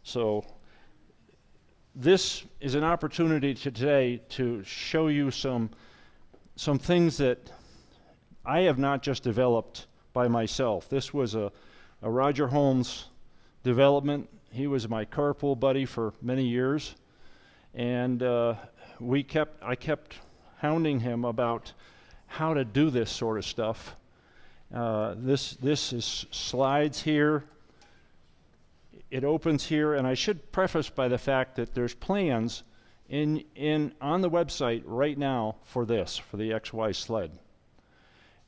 So this is an opportunity today to show you some things that I have not just developed by myself. This was a Roger Holmes development. He was my carpool buddy for many years, and I kept hounding him about how to do this sort of stuff. This is slides here. It opens here, and I should preface by the fact that there's plans on the website right now for this, for the XY sled.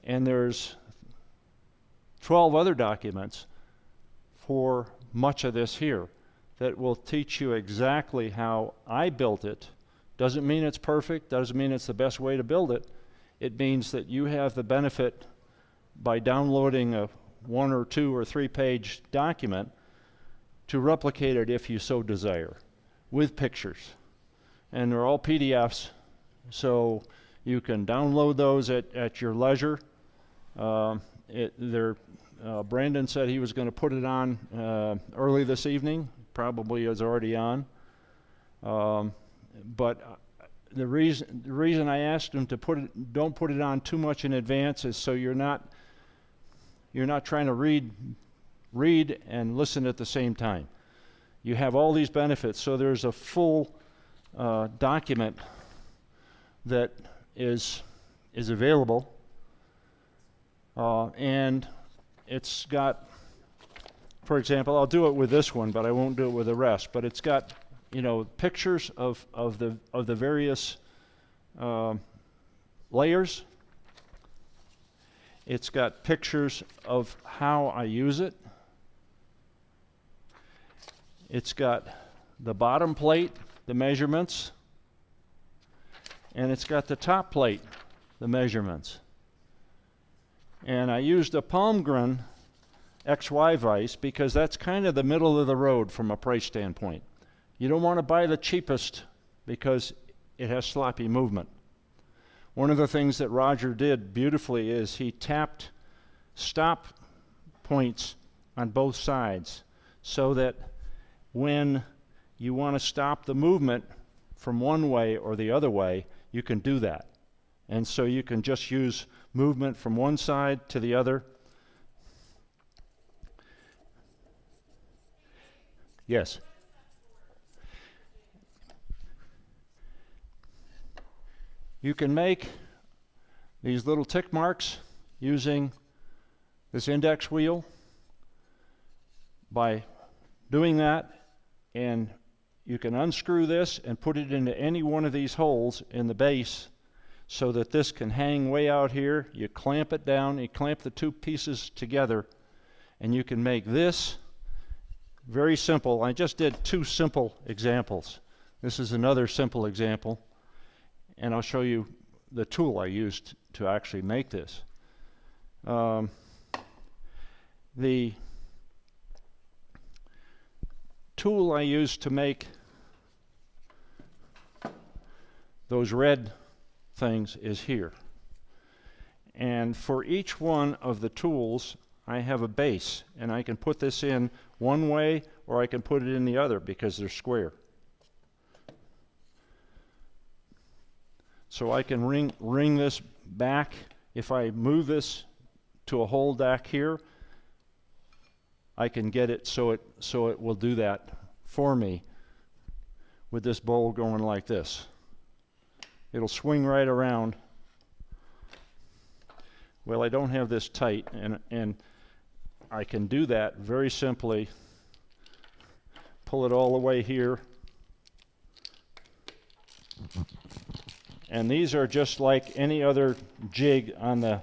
And there's 12 other documents for much of this here that will teach you exactly how I built it. Doesn't mean it's perfect, doesn't mean it's the best way to build it. It means that you have the benefit by downloading a 1 or 2 or 3 page document to replicate it if you so desire, with pictures. And they're all PDFs, so you can download those at your leisure. Brandon said he was going to put it on early this evening, probably is already on. But the reason I asked him to don't put it on too much in advance is so you're not trying to read and listen at the same time. You have all these benefits, so there's a full document that is available, and it's got, for example, I'll do it with this one, but I won't do it with the rest. But it's got, pictures of the various layers. It's got pictures of how I use it. It's got the bottom plate, the measurements, and it's got the top plate, the measurements. And I used a Palmgren XY vise because that's kind of the middle of the road from a price standpoint. You don't want to buy the cheapest because it has sloppy movement. One of the things that Roger did beautifully is he tapped stop points on both sides so that when you want to stop the movement from one way or the other way, you can do that. And so you can just use movement from one side to the other. Yes? You can make these little tick marks using this index wheel. By doing that, and you can unscrew this and put it into any one of these holes in the base so that this can hang way out here. You clamp it down, you clamp the 2 pieces together, and you can make this very simple. I just did 2 simple examples. This is another simple example, and I'll show you the tool I used to actually make this. The tool I used to make those red things is here. And for each one of the tools, I have a base, and I can put this in one way or I can put it in the other because they're square. So I can ring this back. If I move this to a hole back here, I can get it so it will do that for me with this bowl going like this. It'll swing right around. Well, I don't have this tight, and I can do that very simply. Pull it all the way here. And these are just like any other jig on the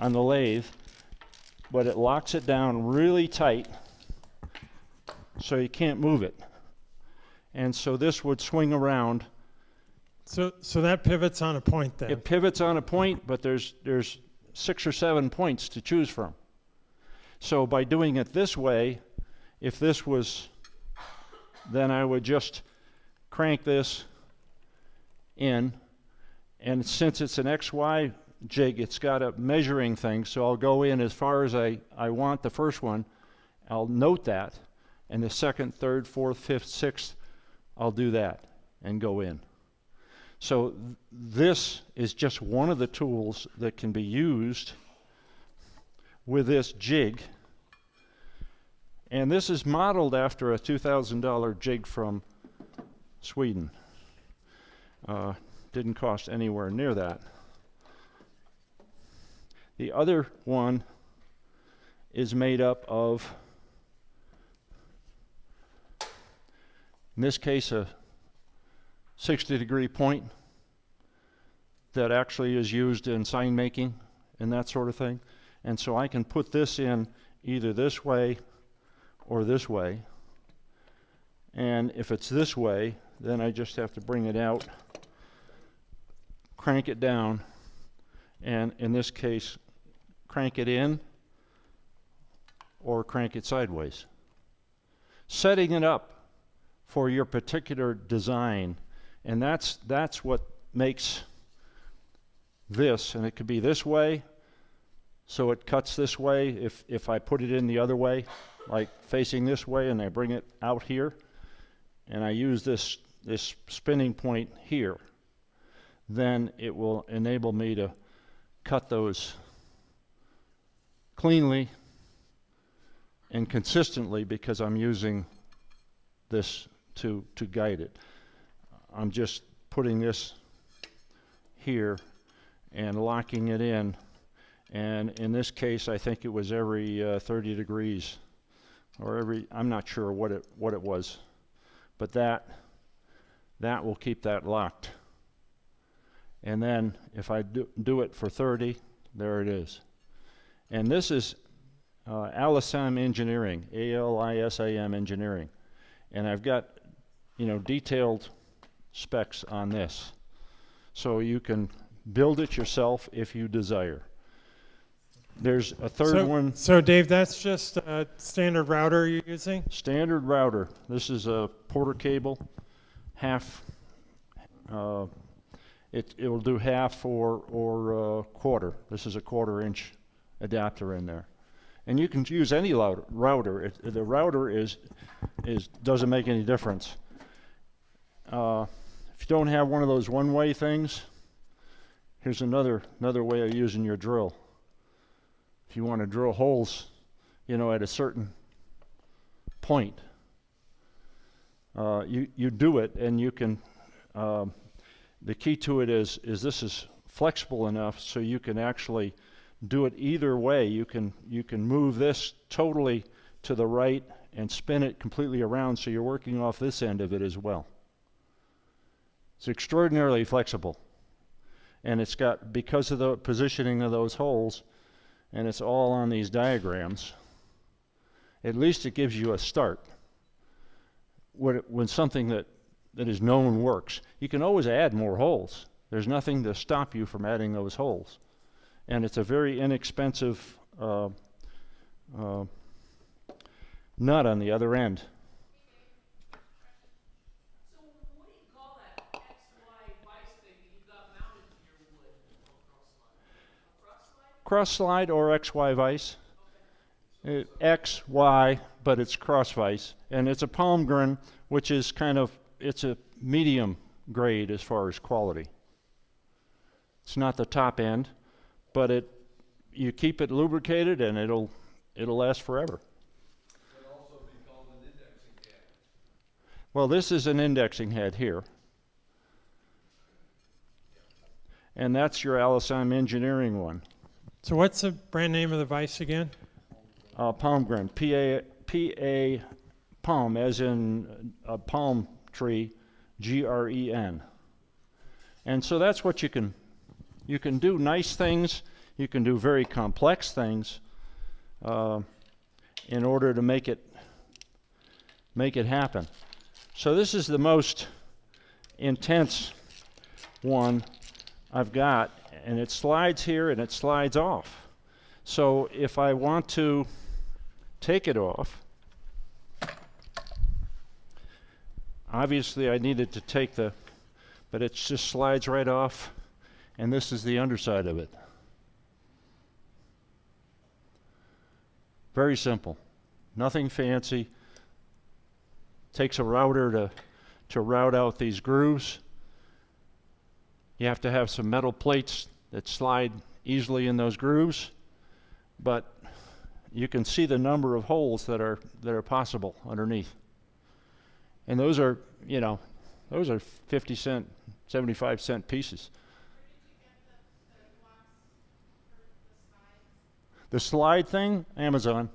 lathe, but it locks it down really tight so you can't move it. And so this would swing around. So that pivots on a point then? It pivots on a point, but there's 6 or 7 points to choose from. So by doing it this way, if this was, then I would just crank this in, and since it's an XY jig, it's got a measuring thing, so I'll go in as far as I want the first one, I'll note that, and the second, third, fourth, fifth, sixth, I'll do that and go in. So this is just one of the tools that can be used with this jig. And this is modeled after a $2,000 jig from Sweden. Didn't cost anywhere near that. The other one is made up of, in this case, a 60-degree point that actually is used in sign making and that sort of thing. And so I can put this in either this way or this way. And if it's this way, then I just have to bring it out, crank it down, and in this case, crank it in or crank it sideways. Setting it up for your particular design, and that's what makes this, and it could be this way, so it cuts this way. If I put it in the other way, like facing this way, and I bring it out here, and I use this spinning point here, then it will enable me to cut those cleanly and consistently because I'm using this to guide it. I'm just putting this here and locking it in, and in this case I think it was every 30 degrees or every, I'm not sure what it was, but that will keep that locked. And then if I do it for 30, there it is. And this is Alisam Engineering, A-L-I-S-A-M Engineering. And I've got, detailed specs on this. So you can build it yourself if you desire. There's a third one. So Dave, that's just a standard router you're using? Standard router. This is a Porter cable, half. It will do half or quarter. This is a 1/4-inch adapter in there, and you can use any router. The router doesn't make any difference. If you don't have one of those one-way things, here's another way of using your drill. If you want to drill holes, at a certain point, you do it, and you can. The key to it is this is flexible enough so you can actually do it either way. You can move this totally to the right and spin it completely around, so you're working off this end of it as well. It's extraordinarily flexible, and it's got, because of the positioning of those holes, and it's all on these diagrams, at least it gives you a start. When something that is known works, you can always add more holes. There's nothing to stop you from adding those holes. And it's a very inexpensive nut on the other end. So what do you call that XY vice thing that you've got mounted to your wood? Cross slide? Cross slide or XY vise. XY, but it's cross vise. And it's a Palmgren, which is it's a medium grade as far as quality. It's not the top end, but you keep it lubricated and it'll last forever. It could also be called an indexing head. Well, this is an indexing head here. And that's your Alisam Engineering one. So what's the brand name of the vise again? Palmgren, P-A palm, as in a palm tree, G-R-E-N. And so that's what you can do nice things, you can do very complex things in order to make it happen. So this is the most intense one I've got, and it slides here and it slides off. So if I want to take it off, obviously I needed to take but it just slides right off, and this is the underside of it. Very simple. nothing fancy. Takes a router to route out these grooves. You have to have some metal plates that slide easily in those grooves, but you can see the number of holes that are possible underneath. And those are, you know, those are 50 cent, 75 cent pieces. The slide thing, Amazon.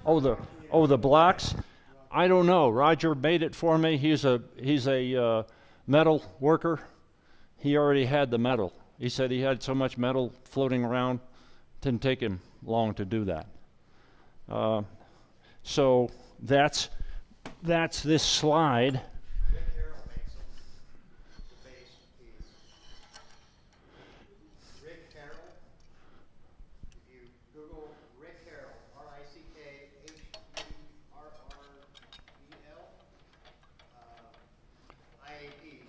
Oh, the blocks? I don't know. Roger made it for me. He's a metal worker. He already had the metal. He said he had so much metal floating around, didn't take him long to do that. So that's this slide. Rick Harrell makes them, the base piece. Rick Harrell, if you Google Rick Harrell, RickHerrell, IAP,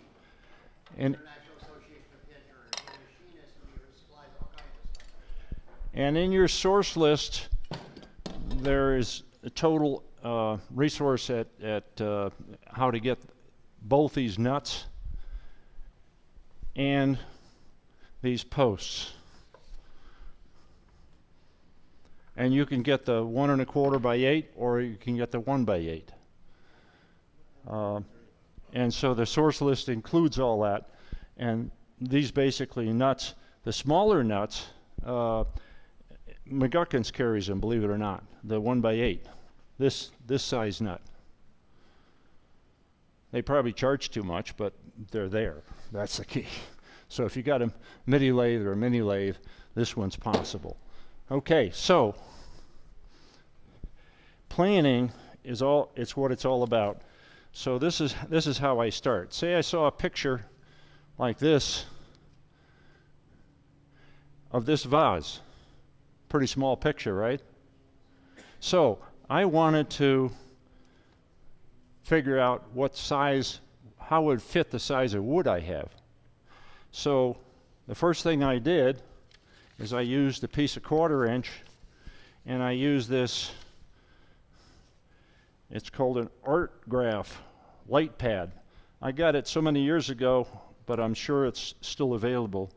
And International Association of Painters, he's a machinist, and he supplies all kinds of stuff. And in your source list, there is a total resource at how to get both these nuts and these posts. And you can get the 1 1/4 by 8, or you can get the 1 by 8. And so the source list includes all that. And these basically nuts, the smaller nuts, McGuckins carries them, believe it or not, the 1 by 8, this size nut. They probably charge too much, but they're there. That's the key. So if you got a midi lathe or a mini lathe, this one's possible. Okay, so planning is it's what it's all about. So this is how I start. Say I saw a picture like this of this vase. Pretty small picture, right? So I wanted to figure out what size, how it would fit the size of wood I have. So the first thing I did is I used a piece of 1/4 inch, and I used this, it's called an art graph light pad. I got it so many years ago, but I'm sure it's still available.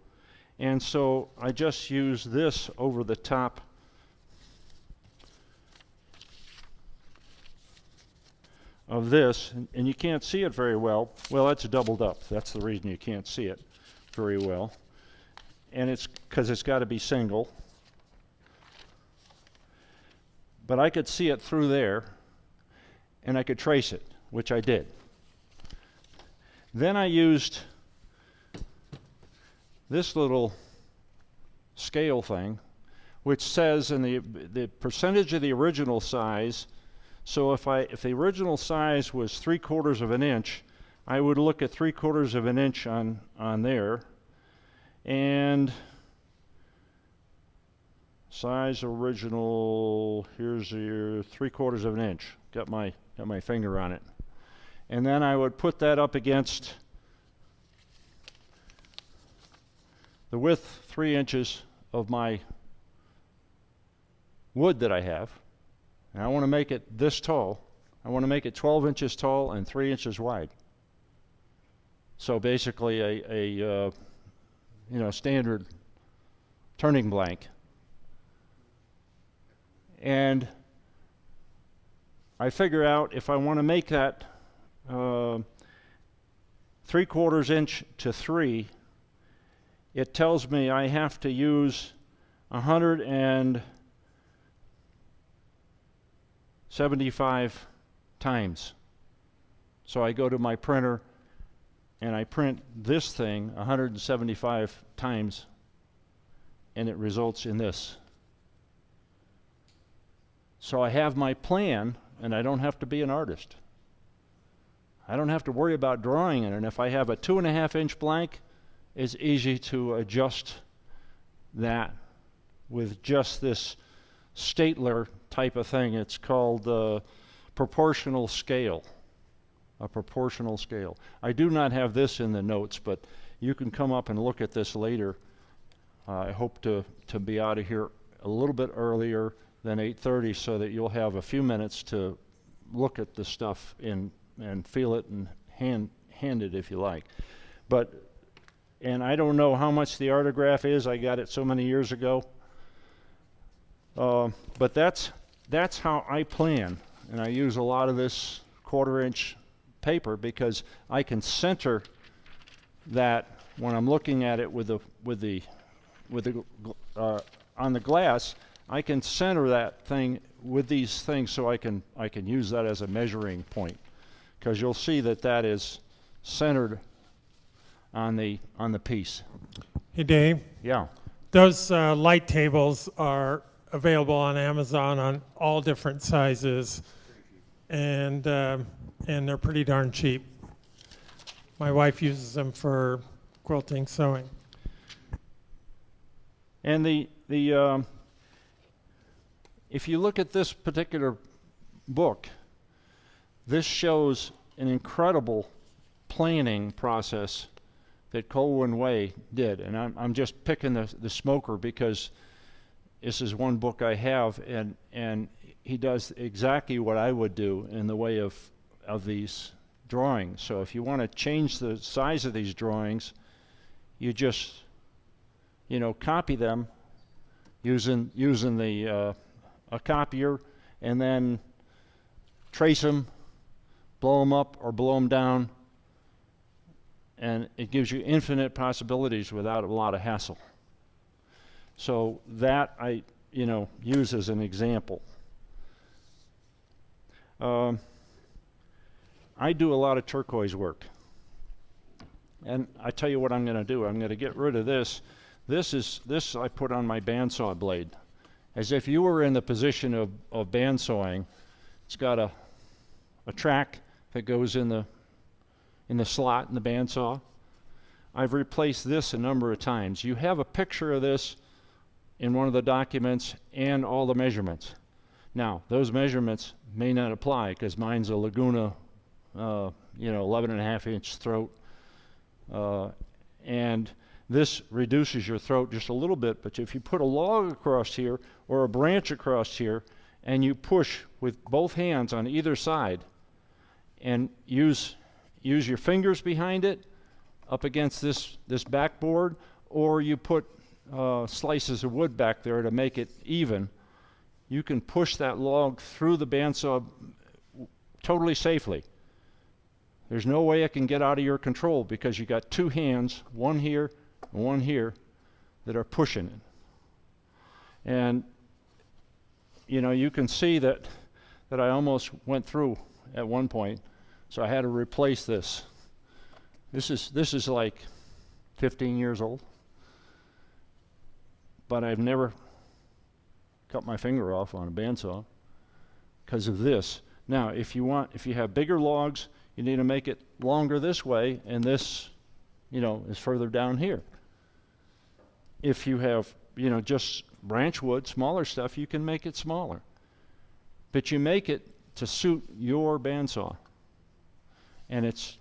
And so I just used this over the top of this, and you can't see it very well. Well, that's doubled up. That's the reason you can't see it very well. And it's because it's got to be single. But I could see it through there, and I could trace it, which I did. Then I used this little scale thing, which says in the percentage of the original size. So if the original size was 3/4 of an inch, I would look at 3/4 of an inch on there, and size original, here's your 3/4 of an inch. Got my finger on it. And then I would put that up against the width 3 inches of my wood that I have. And I want to make it this tall. I want to make it 12 inches tall and 3 inches wide. So basically a standard turning blank. And I figure out if I want to make that 3/4 inch to 3, it tells me I have to use 175 times. So I go to my printer and I print this thing 175 times, and it results in this. So I have my plan, and I don't have to be an artist. I don't have to worry about drawing it. And if I have a 2.5 inch blank, it's easy to adjust that with just this Statler type of thing. It's called proportional scale, a proportional scale. I do not have this in the notes, but you can come up and look at this later. I hope to be out of here a little bit earlier than 8:30 so that you'll have a few minutes to look at the stuff and feel it and hand it if you like. And I don't know how much the Artograph is. I got it so many years ago. But that's how I plan, and I use a lot of this 1/4-inch paper because I can center that when I'm looking at it on the glass. I can center that thing with these things so I can use that as a measuring point, because you'll see that is centered on the piece. Hey, Dave, Yeah. those light tables are available on Amazon on all different sizes, and they're pretty darn cheap. My wife uses them for quilting, sewing. And if you look at this particular book, this shows an incredible planning process that Colwyn Way did. And I'm just picking the smoker because this is one book I have, and he does exactly what I would do in the way of these drawings. So if you want to change the size of these drawings, you just copy them using a copier, and then trace them, blow them up or blow them down, and it gives you infinite possibilities without a lot of hassle. So that I use as an example. I do a lot of turquoise work, and I tell you what I'm going to do. I'm going to get rid of this. This I put on my bandsaw blade, as if you were in the position of bandsawing. It's got a track that goes in the slot in the bandsaw. I've replaced this a number of times. You have a picture of this in one of the documents and all the measurements. Now, those measurements may not apply because mine's a Laguna, 11.5-inch throat, and this reduces your throat just a little bit. But if you put a log across here or a branch across here, and you push with both hands on either side, and use your fingers behind it up against this backboard, or you put slices of wood back there to make it even, you can push that log through the bandsaw totally safely. There's no way it can get out of your control because you got two hands, one here and one here, that are pushing it. And you can see that I almost went through at one point, so I had to replace this. This is like 15 years old, but I've never cut my finger off on a bandsaw because of this. Now, if you have bigger logs, you need to make it longer this way, and this, is further down here. If you have, just branch wood, smaller stuff, you can make it smaller. But you make it to suit your bandsaw. And it's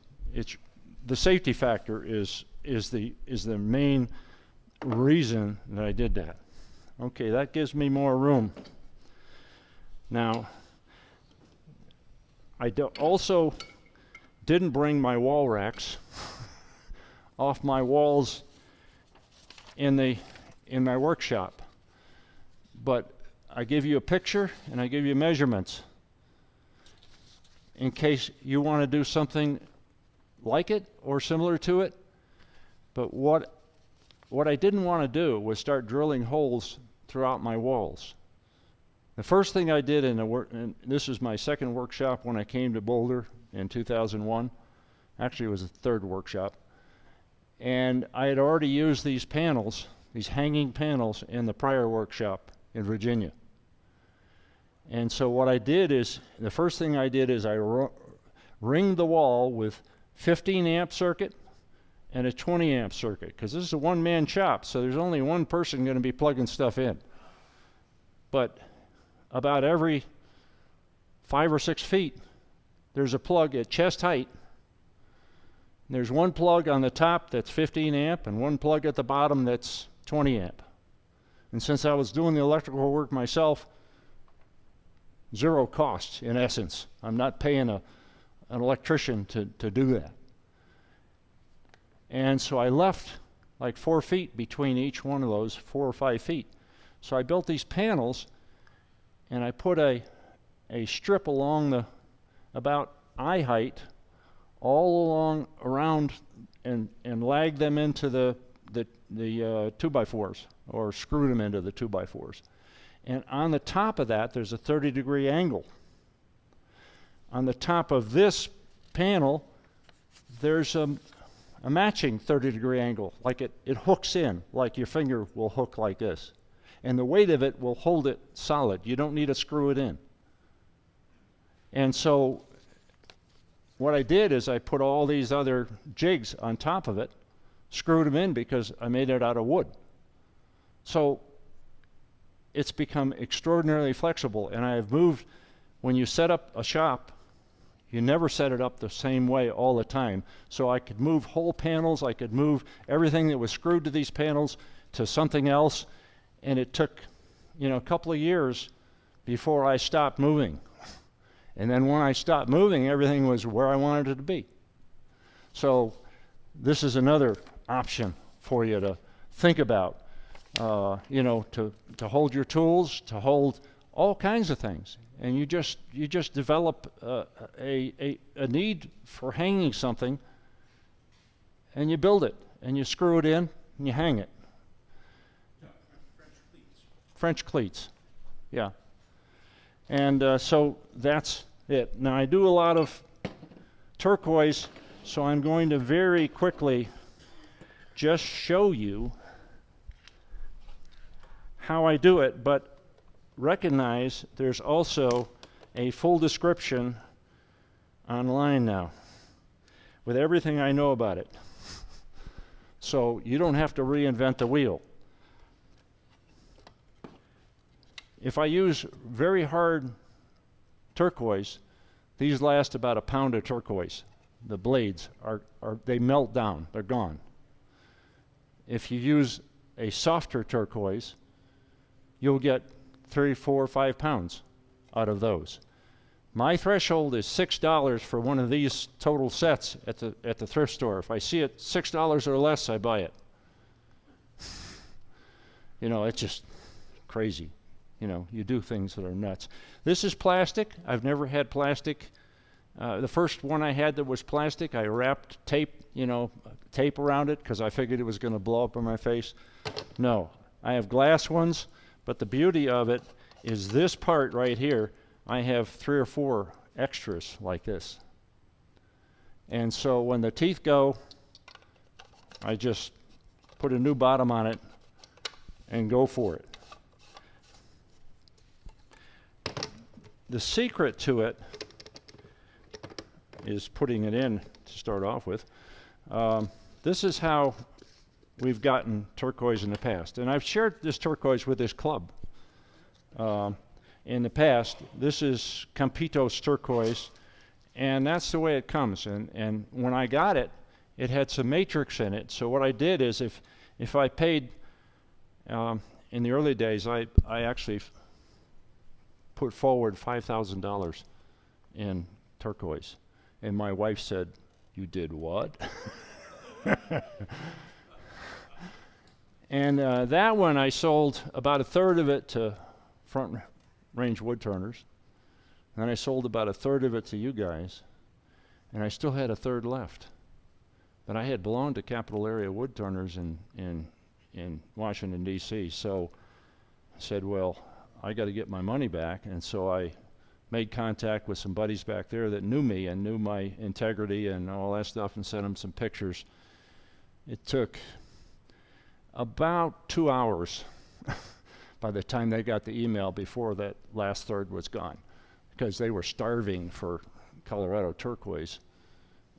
the safety factor is the main reason that I did that. Okay, that gives me more room. Now, I also didn't bring my wall racks off my walls in my workshop, but I give you a picture and I give you measurements in case you want to do something like it or similar to it. But what I didn't want to do was start drilling holes throughout my walls. The first thing I did and this is my second workshop when I came to Boulder in 2001. Actually, it was the third workshop. And I had already used these panels, these hanging panels, in the prior workshop in Virginia. And so what I did is, the first thing I did is I ringed the wall with 15 amp circuit and a 20 amp circuit, because this is a one-man shop, so there's only one person going to be plugging stuff in. But about every 5 or 6 feet, there's a plug at chest height. There's one plug on the top that's 15 amp and one plug at the bottom that's 20 amp. And since I was doing the electrical work myself, zero cost in essence. I'm not paying an electrician to do that. And so I left like 4 feet between each one of those, 4 or 5 feet. So I built these panels, and I put a strip along the about eye height all along around and lagged them into the 2x4s, or screwed them into the 2x4s. And on the top of that, there's a 30-degree angle. On the top of this panel, there's a matching 30-degree angle, like it hooks in, like your finger will hook like this. And the weight of it will hold it solid. You don't need to screw it in. And so what I did is I put all these other jigs on top of it, screwed them in because I made it out of wood. So it's become extraordinarily flexible, and I have moved. When you set up a shop, you never set it up the same way all the time. So I could move whole panels, I could move everything that was screwed to these panels to something else, and it took, a couple of years before I stopped moving. And then when I stopped moving, everything was where I wanted it to be. So this is another option for you to think about. To hold your tools, to hold all kinds of things, and you just develop a need for hanging something, and you build it, and you screw it in, and you hang it. French cleats, yeah. And so that's it. Now I do a lot of turquoise, so I'm going to very quickly just show you how I do it, but recognize there's also a full description online now with everything I know about it. So you don't have to reinvent the wheel. If I use very hard turquoise, these last about a pound of turquoise. The blades they melt down, they're gone. If you use a softer turquoise, you'll get 3, 4, 5 pounds out of those. My threshold is $6 for one of these total sets at the thrift store. If I see it $6 or less, I buy it. It's just crazy. You do things that are nuts. This is plastic. I've never had plastic. The first one I had that was plastic, I wrapped tape around it because I figured it was going to blow up in my face. No, I have glass ones. But the beauty of it is this part right here, I have 3 or 4 extras like this. And so when the teeth go, I just put a new bottom on it and go for it. The secret to it is putting it in to start off with. This is how we've gotten turquoise in the past. And I've shared this turquoise with this club in the past. This is Campitos turquoise, and that's the way it comes. And when I got it, it had some matrix in it. So what I did is if I paid, in the early days, I actually put forward $5,000 in turquoise. And my wife said, "You did what?" And that one I sold about 1/3 of it to Front Range Woodturners. And I sold about 1/3 of it to you guys. And I still had 1/3 left. But I had belonged to Capital Area Woodturners in Washington, D.C. So I said, well, I got to get my money back. And so I made contact with some buddies back there that knew me and knew my integrity and all that stuff, and sent them some pictures. It took about 2 hours by the time they got the email before that last 1/3 was gone, because they were starving for Colorado turquoise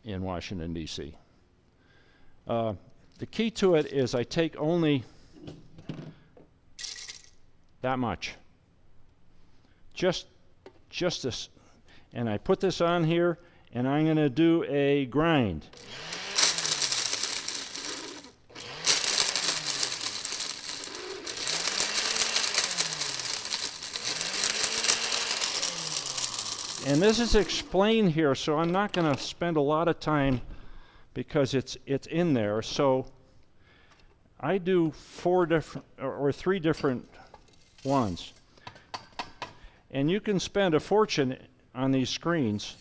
in Washington, D.C. The key to it is I take only that much. Just this. And I put this on here, and I'm going to do a grind. And this is explained here, so I'm not going to spend a lot of time because it's in there. So I do 4 different or 3 different ones. And you can spend a fortune on these screens.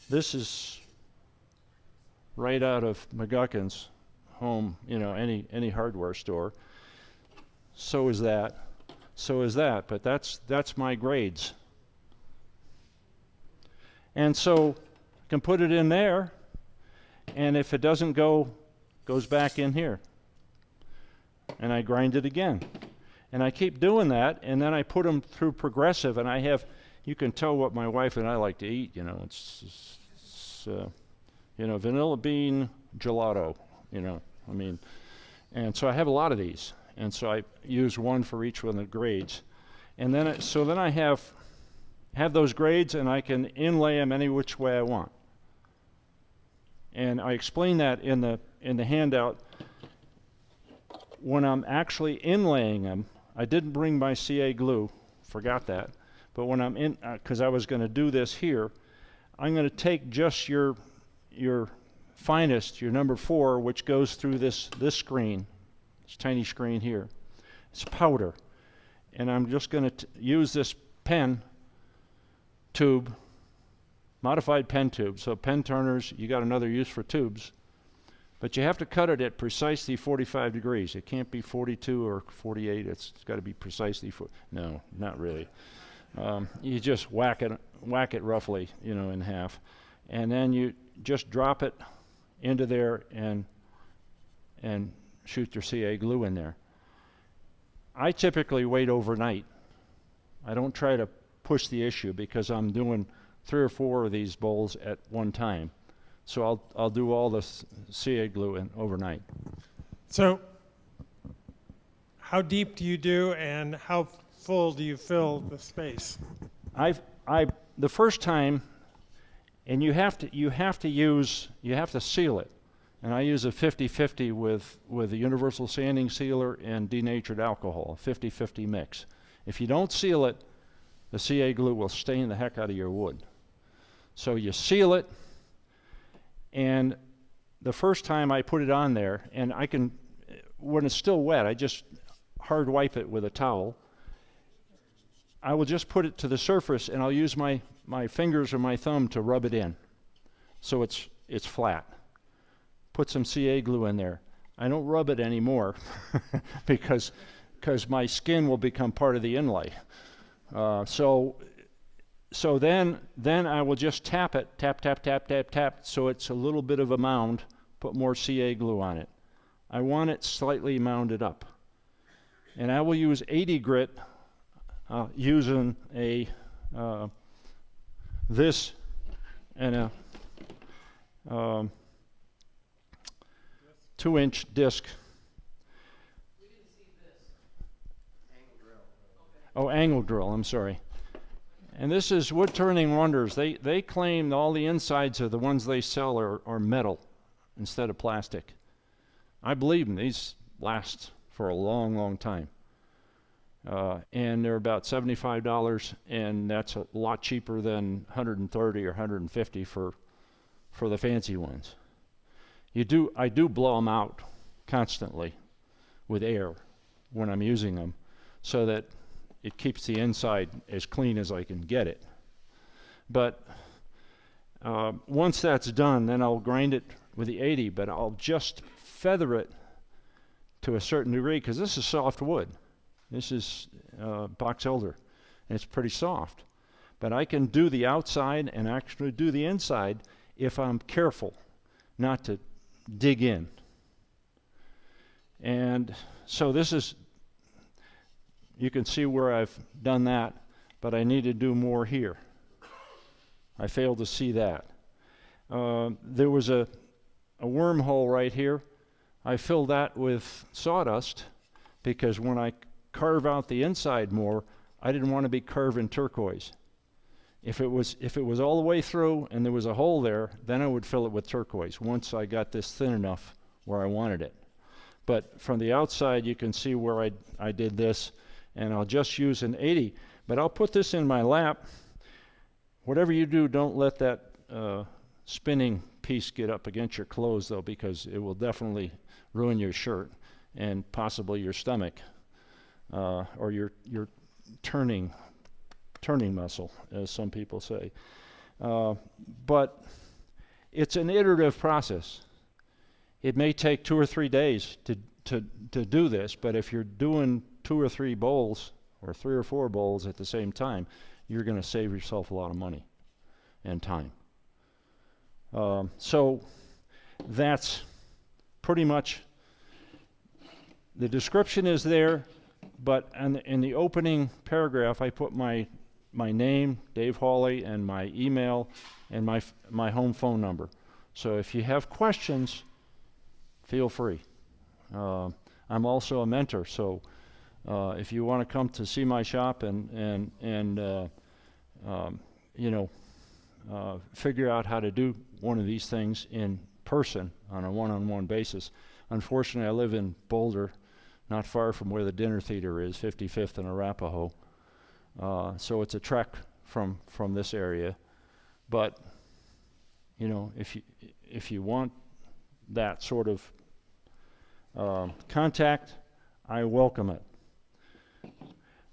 This is right out of McGuckin's home, you know, any hardware store. So is that. So is that, but that's my grades. And so I can put it in there, and if it doesn't go, goes back in here. And I grind it again. And I keep doing that, and then I put them through progressive, and I have, you can tell what my wife and I like to eat, you know, it's you know, vanilla bean gelato, you know, I mean, and so I have a lot of these, and so I use one for each one of the grades. And then, so then I have those grades, and I can inlay them any which way I want. And I explain that in the handout. When I'm actually inlaying them, I didn't bring my CA glue, forgot that. But when I'm in, because I was going to do this here, I'm going to take just your finest, your number 4, which goes through this screen, this tiny screen here. It's powder. And I'm just going to use this pen tube, modified pen tube. So pen turners, you got another use for tubes. But you have to cut it at precisely 45 degrees. It can't be 42 or 48. It's got to be precisely no, not really. You just whack it roughly, you know, in half, and then you just drop it into there and shoot your CA glue in there. I typically wait overnight. I don't try to push the issue because I'm doing 3 or 4 of these bowls at one time. So I'll do all the CA glue in overnight. So how deep do you do, and how full do you fill the space? The first time, and you have to seal it. And I use a 50-50 with a universal sanding sealer and denatured alcohol, 50-50 mix. If you don't seal it, the CA glue will stain the heck out of your wood. So you seal it, and the first time I put it on there, and I can, when it's still wet, I just hard wipe it with a towel. I will just put it to the surface, and I'll use my fingers or my thumb to rub it in, so it's flat. Put some CA glue in there. I don't rub it anymore because my skin will become part of the inlay. So then I will just tap it, tap, so it's a little bit of a mound, put more CA glue on it. I want it slightly mounded up. And I will use 80 grit using this and a 2-inch disc. We didn't see this. Angle drill. Oh, angle drill, I'm sorry. And this is Wood Turning Wonders. They claim all the insides of the ones they sell are metal instead of plastic. I believe them. These last for a long, long time. And they're about $75, and that's a lot cheaper than $130 or $150 for the fancy ones. I do blow them out constantly with air when I'm using them, so that it keeps the inside as clean as I can get it. But once that's done, then I'll grind it with the 80, but I'll just feather it to a certain degree, because this is soft wood. This is box elder, and it's pretty soft. But I can do the outside and actually do the inside if I'm careful not to dig in. And so this is, you can see where I've done that, but I need to do more here. I failed to see that. There was a wormhole right here. I filled that with sawdust because when I carve out the inside more, I didn't want to be carving turquoise. If it was all the way through and there was a hole there, then I would fill it with turquoise once I got this thin enough where I wanted it. But from the outside, you can see where I did this, and I'll just use an 80. But I'll put this in my lap whatever you do, don't let that spinning piece get up against your clothes, though, because it will definitely ruin your shirt and possibly your stomach or your turning muscle, as some people say. But it's an iterative process. It may take 2 or 3 days to do this, but if you're doing 2 or 3 bowls or 3 or 4 bowls at the same time, you're going to save yourself a lot of money and time. So that's pretty much, the description is there, but in the opening paragraph I put my name, Dave Hawley, and my email and my home phone number. So if you have questions, feel free. I'm also a mentor, so if you want to come to see my shop and figure out how to do one of these things in person on a one-on-one basis. Unfortunately, I live in Boulder, not far from where the dinner theater is, 55th and Arapahoe. So it's a trek from this area. But, if you want that sort of contact, I welcome it.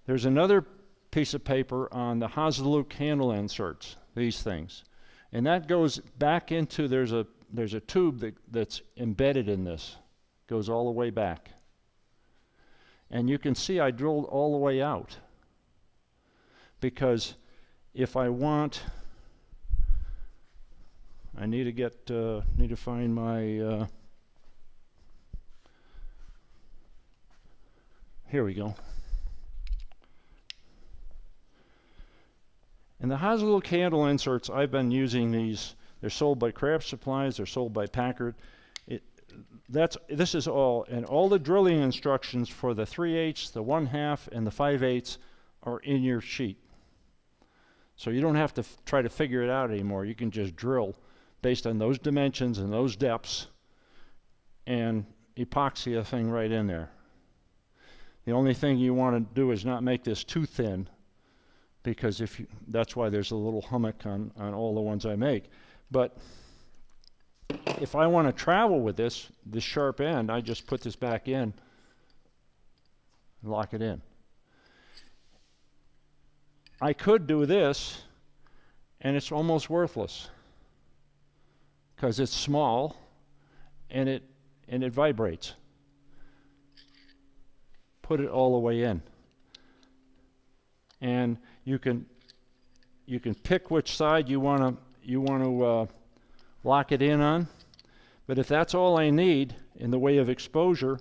There's another piece of paper on the Hawley handle inserts, these things. And that goes back into, there's a tube that's embedded in this, goes all the way back. And you can see I drilled all the way out. Because if I want, I need to find my, here we go. And the Hawley handle inserts, I've been using these. They're sold by Craft Supplies. They're sold by Packard. This is all, and all the drilling instructions for the 3/8, the 1/2, and the 5/8 are in your sheet. So you don't have to try to figure it out anymore. You can just drill based on those dimensions and those depths and epoxy a thing right in there. The only thing you want to do is not make this too thin, because that's why there's a little hummock on all the ones I make. But if I want to travel with this sharp end, I just put this back in and lock it in. I could do this, and it's almost worthless because it's small and it vibrates. Put it all the way in. And you can pick which side you want to lock it in on. But if that's all I need in the way of exposure,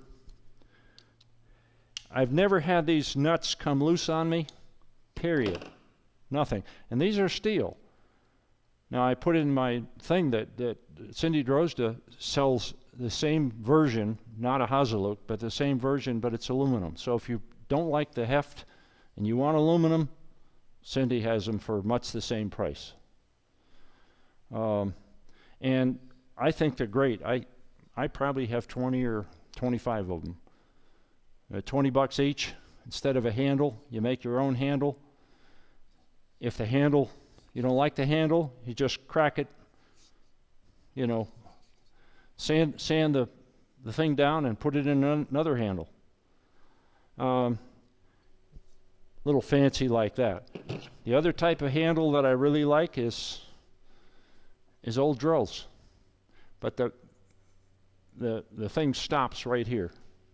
I've never had these nuts come loose on me, period. Nothing. And these are steel. Now I put in my thing that Cindy Drozda sells the same version, not a Hawley, but the same version, but it's aluminum. So if you don't like the heft and you want aluminum, Cindy has them for much the same price. And I think they're great. I probably have 20 or 25 of them. $20 each. Instead of a handle, you make your own handle. If the handle, you don't like the handle, you just crack it, sand the thing down and put it in another handle. Little fancy like that. The other type of handle that I really like is old drills, but the thing stops right here.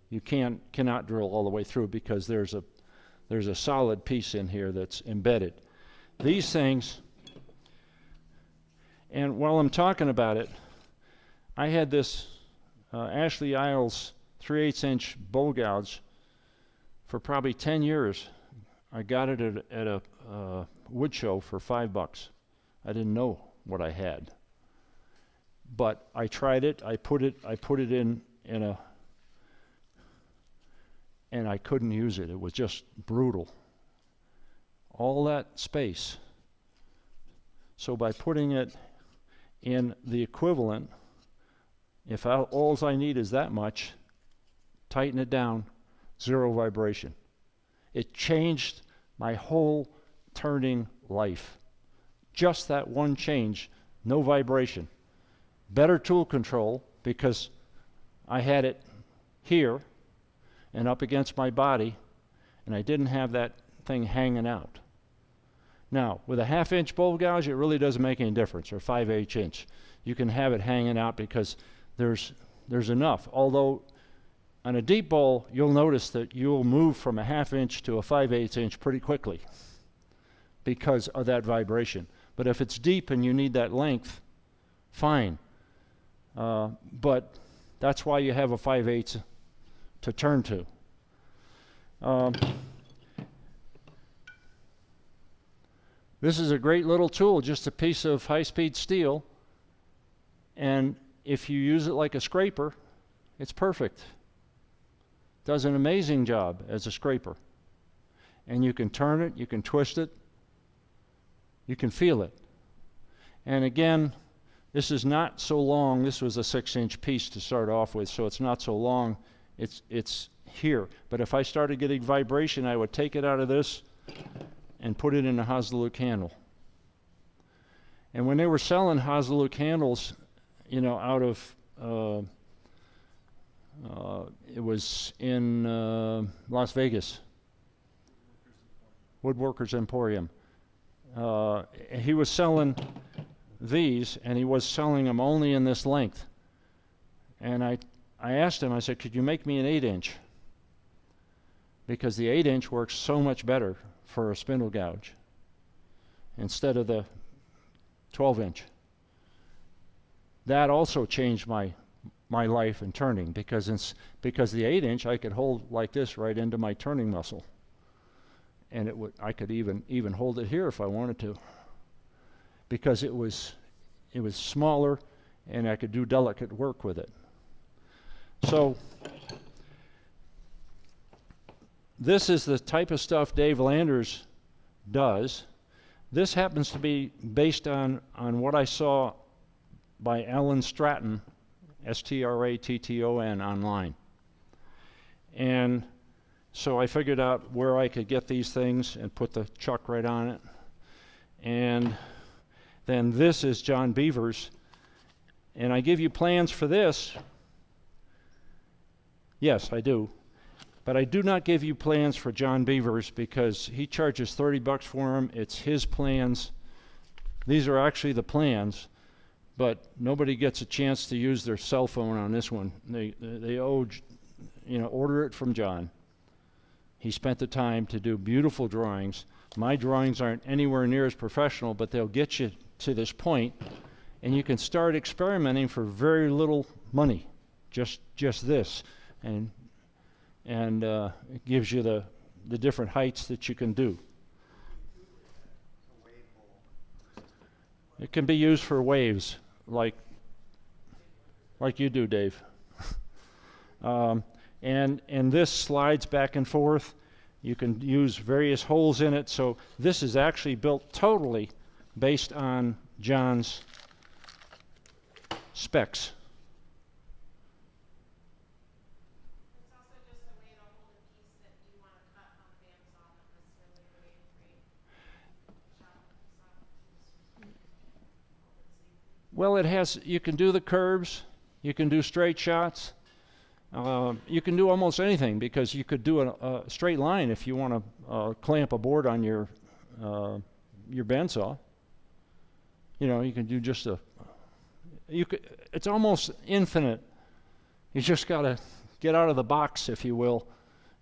You cannot drill all the way through because there's a solid piece in here that's embedded. These things, and while I'm talking about it, I had this Ashley Isles 3/8 inch bowl gouge for probably 10 years. I got it at a wood show for $5. I didn't know what I had, but I tried it. I put it in a, and I couldn't use it. It was just brutal. All that space. So by putting it in the equivalent, if all I need is that much, tighten it down, 0 vibration. It changed my whole turning life. Just that one change, no vibration. Better tool control because I had it here and up against my body, and I didn't have that thing hanging out. Now, with a 1/2 inch bowl gouge, it really doesn't make any difference, or 5/8 inch. You can have it hanging out because there's enough. Although, on a deep bowl, you'll notice that you'll move from a 1/2 inch to a 5/8 inch pretty quickly because of that vibration. But if it's deep and you need that length, fine. But that's why you have a 5/8 to turn to. This is a great little tool, just a piece of high-speed steel. And if you use it like a scraper, it's perfect. Does an amazing job as a scraper. And you can turn it, you can twist it, you can feel it. And again, this is not so long. This was a 6-inch piece to start off with, so it's not so long. It's here. But if I started getting vibration, I would take it out of this and put it in a Hawley candle. And when they were selling Hawley candles, you know, out of, it was in Las Vegas, Woodworkers Emporium. He was selling these, and he was selling them only in this length. And I asked him, I said, could you make me an 8-inch? Because the 8-inch works so much better for a spindle gouge instead of the 12-inch. That also changed my life in turning because the 8-inch I could hold like this right into my turning muscle, and I could even hold it here if I wanted to, because it was smaller and I could do delicate work with it. So this is the type of stuff Dave Landers does. This happens to be based on what I saw by Alan Stratton, Stratton, online. And so I figured out where I could get these things and put the chuck right on it. And then this is John Beaver's. And I give you plans for this. Yes, I do. But I do not give you plans for John Beaver's because he charges $30 for them. It's his plans. These are actually the plans, but nobody gets a chance to use their cell phone on this one. They owe, order it from John. He spent the time to do beautiful drawings. My drawings aren't anywhere near as professional, but they'll get you to this point, and you can start experimenting for very little money, just this, and it gives you the different heights that you can do. It can be used for waves, like you do, Dave. And this slides back and forth. You can use various holes in it. So this is actually built totally based on John's specs. It's also just a way to hold a piece that you want to cut on the bandsaw, not necessarily a way to create shop saw. Well, it has, you can do the curves, you can do straight shots, you can do almost anything because you could do a straight line if you want to clamp a board on your bandsaw. You can do just it's almost infinite. You just got to get out of the box, if you will,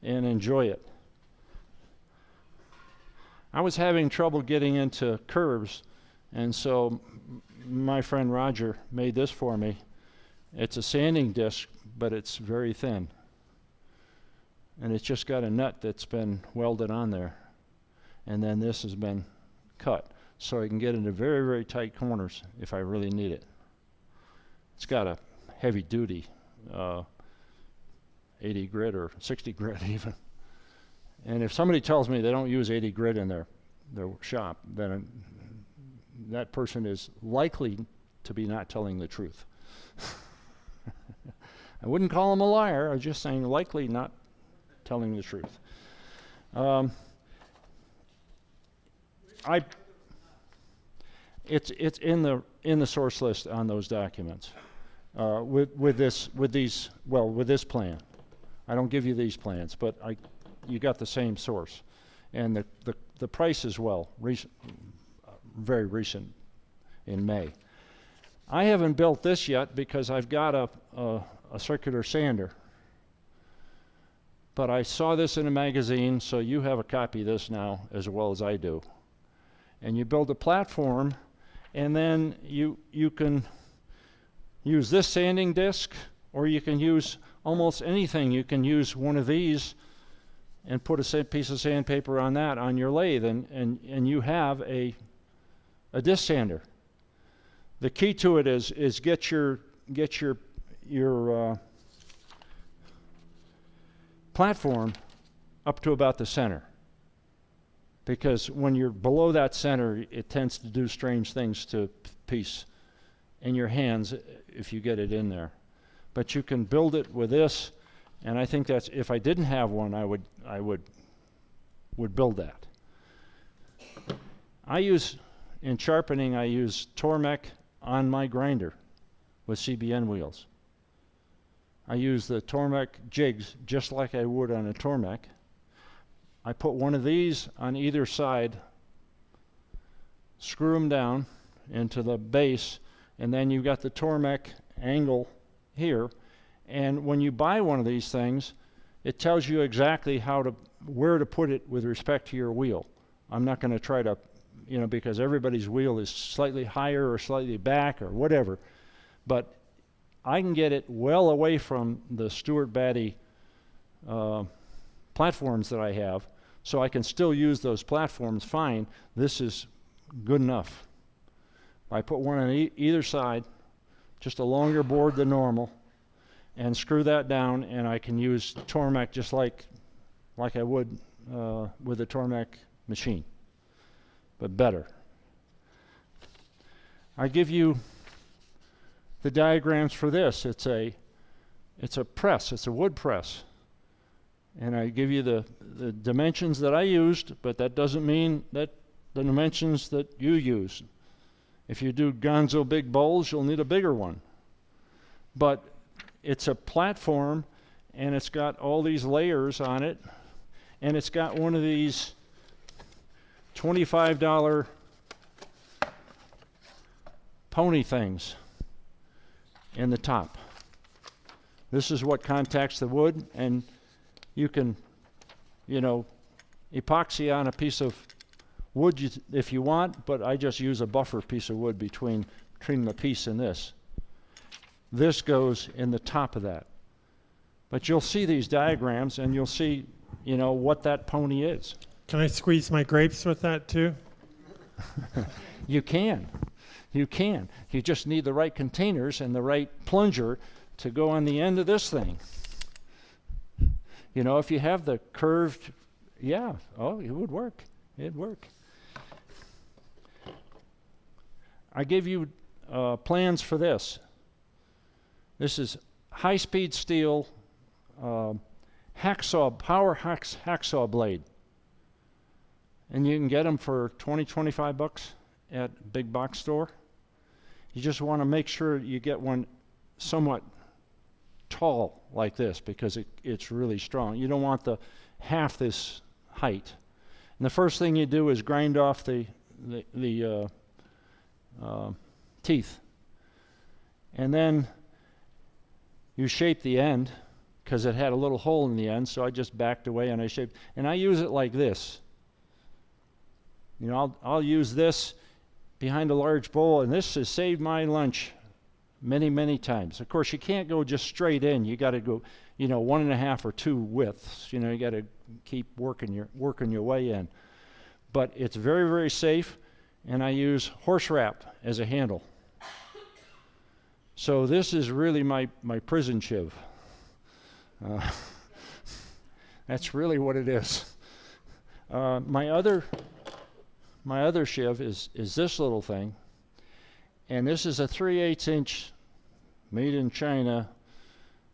and enjoy it. I was having trouble getting into curves, and so my friend Roger made this for me. It's a sanding disc, but it's very thin. And it's just got a nut that's been welded on there. And then this has been cut, so I can get into very, very tight corners if I really need it. It's got a heavy duty 80 grit or 60 grit even. And if somebody tells me they don't use 80 grit in their shop, then that person is likely to be not telling the truth. I wouldn't call him a liar. I was just saying likely not telling the truth. It's in the source list on those documents. With this plan. I don't give you these plans, but you got the same source, and the price as well. Very recent, in May. I haven't built this yet because I've got a circular sander. But I saw this in a magazine, so you have a copy of this now as well as I do. And you build a platform, and then you can use this sanding disc, or you can use almost anything. You can use one of these and put a piece of sandpaper on that on your lathe, and you have a disc sander. The key to it is get your platform up to about the center, because when you're below that center, it tends to do strange things to piece in your hands if you get it in there. But you can build it with this, and I think that's, if I didn't have one, I would build that. In sharpening, I use Tormek on my grinder with CBN wheels. I use the Tormek Jigs just like I would on a Tormek. I put one of these on either side, screw them down into the base, and then you've got the Tormek angle here. And when you buy one of these things, it tells you exactly where to put it with respect to your wheel. I'm not going to try to, because everybody's wheel is slightly higher or slightly back or whatever, but I can get it well away from the Stuart Batty platforms that I have, so I can still use those platforms fine. This is good enough. I put one on either side, just a longer board than normal, and screw that down, and I can use Tormek just like I would with a Tormek machine, but better. I give you the diagrams for this. It's a press. It's a wood press, and I give you the dimensions that I used, but that doesn't mean that the dimensions that you use. If you do gonzo big bowls, you'll need a bigger one. But it's a platform, and it's got all these layers on it, and it's got one of these $25 pony things in the top. This is what contacts the wood, and you can, epoxy on a piece of wood if you want, but I just use a buffer piece of wood between the piece and this. This goes in the top of that. But you'll see these diagrams, and you'll see, what that pony is. Can I squeeze my grapes with that too? You can. You can. You just need the right containers and the right plunger to go on the end of this thing. If you have the curved, it would work. It'd work. I give you plans for this. This is high-speed steel power hacksaw blade. And you can get them for $20-25 at big box store. You just want to make sure you get one somewhat tall like this, because it's really strong. You don't want half this height. And the first thing you do is grind off the teeth, and then you shape the end, because it had a little hole in the end, so I just backed away and I shaped, and I use it like this. I'll use this behind a large bowl, and this has saved my lunch many times. Of course, you can't go just straight in. You got to go, 1.5 or 2 widths. You got to keep working your way in. But it's very, very safe, and I use horse wrap as a handle. So this is really my prison shiv. That's really what it is. My other shiv is this little thing, and this is a 3/8 inch made in China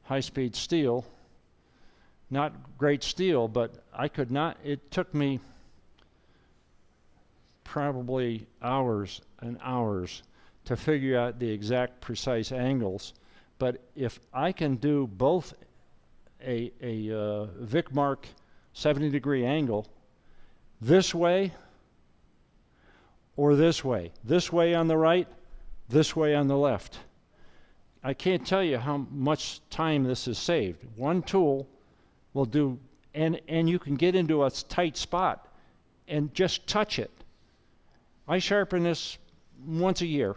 high-speed steel. Not great steel, but it took me probably hours and hours to figure out the exact precise angles. But if I can do both a Vic Mark 70-degree angle this way or this way on the right, this way on the left, I can't tell you how much time this has saved. One tool will do, and you can get into a tight spot and just touch it. I sharpen this once a year.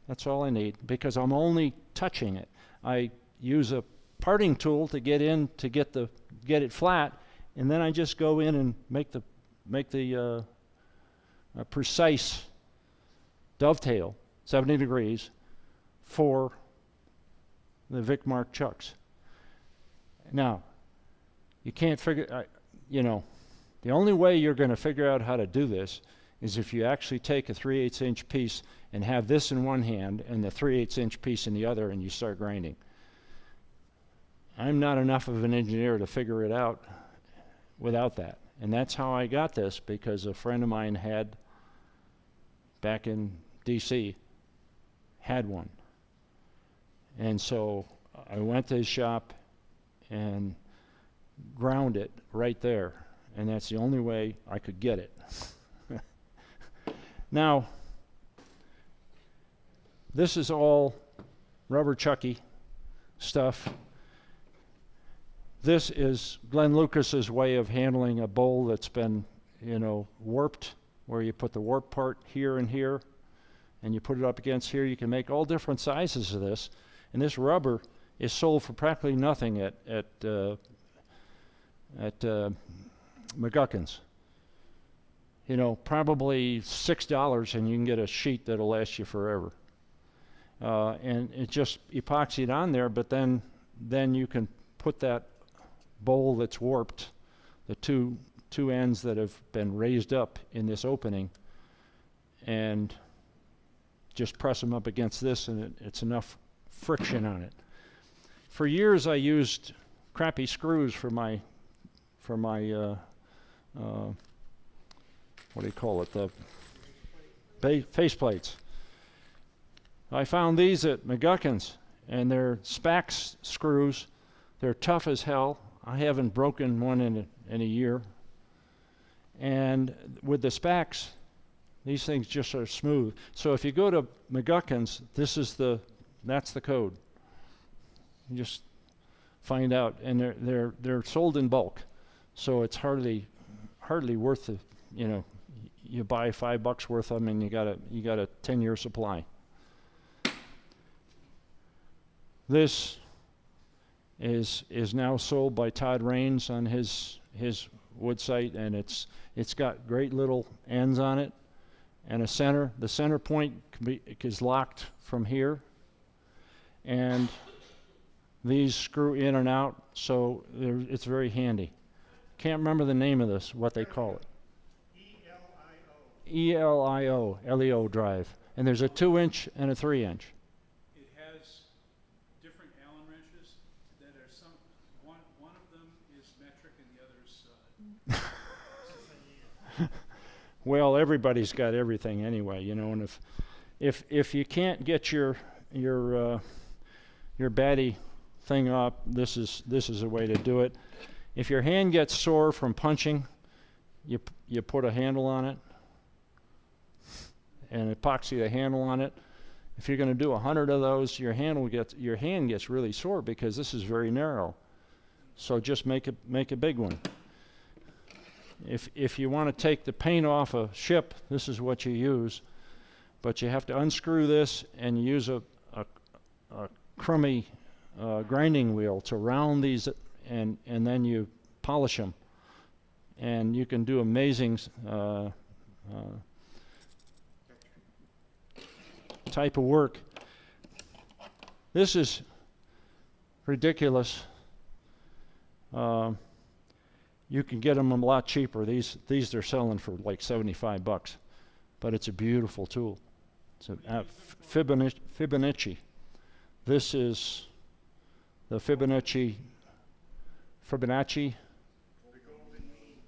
That's all I need, because I'm only touching it. I use a parting tool to get in to get it flat, and then I just go in and make the precise dovetail 70 degrees for the Vic Mark chucks. Now, you can't figure, the only way you're going to figure out how to do this is if you actually take a 3/8 inch piece and have this in one hand and the 3/8 inch piece in the other, and you start grinding. I'm not enough of an engineer to figure it out without that. And that's how I got this, because a friend of mine had, back in DC, had one. And so I went to his shop and ground it right there. And that's the only way I could get it. Now, this is all rubber chucky stuff. This is Glenn Lucas's way of handling a bowl that's been, warped, where you put the warp part here and here, and you put it up against here. You can make all different sizes of this. And this rubber is sold for practically nothing at McGuckin's. Probably $6, and you can get a sheet that'll last you forever. And it just epoxied on there, but then you can put that bowl that's warped, the two ends that have been raised up in this opening, and just press them up against this, and it's enough friction on it. For years I used crappy screws for my what do you call it, the face plates. I found these at McGuckin's, and they're Spax screws. They're tough as hell. I haven't broken one in a year. And with the Spax, these things just are smooth. So if you go to McGuckin's, that's the code. You just find out, and they're sold in bulk, so it's hardly worth it. You buy $5 worth of them, and you got a 10-year supply. This is now sold by Todd Raines on his wood site, and it's got great little ends on it, and a center. The center point is locked from here, and these screw in and out, so it's very handy. Can't remember the name of this, what they call it. ELIO, LEO drive. And there's a 2-inch and a 3-inch. It has different Allen wrenches that are one of them is metric and the other is Well, everybody's got everything anyway, and if you can't get your batty thing up, this is a way to do it. If your hand gets sore from punching, you put a handle on it and epoxy the handle on it. If you're going to do 100 of those, your hand gets really sore, because this is very narrow. So just make a big one. If you want to take the paint off a ship, this is what you use. But you have to unscrew this and use a crummy grinding wheel to round these, and then you polish them. And you can do amazing type of work. This is ridiculous. You can get them a lot cheaper. These they're selling for like $75, but it's a beautiful tool. It's a Fibonacci. This is the Fibonacci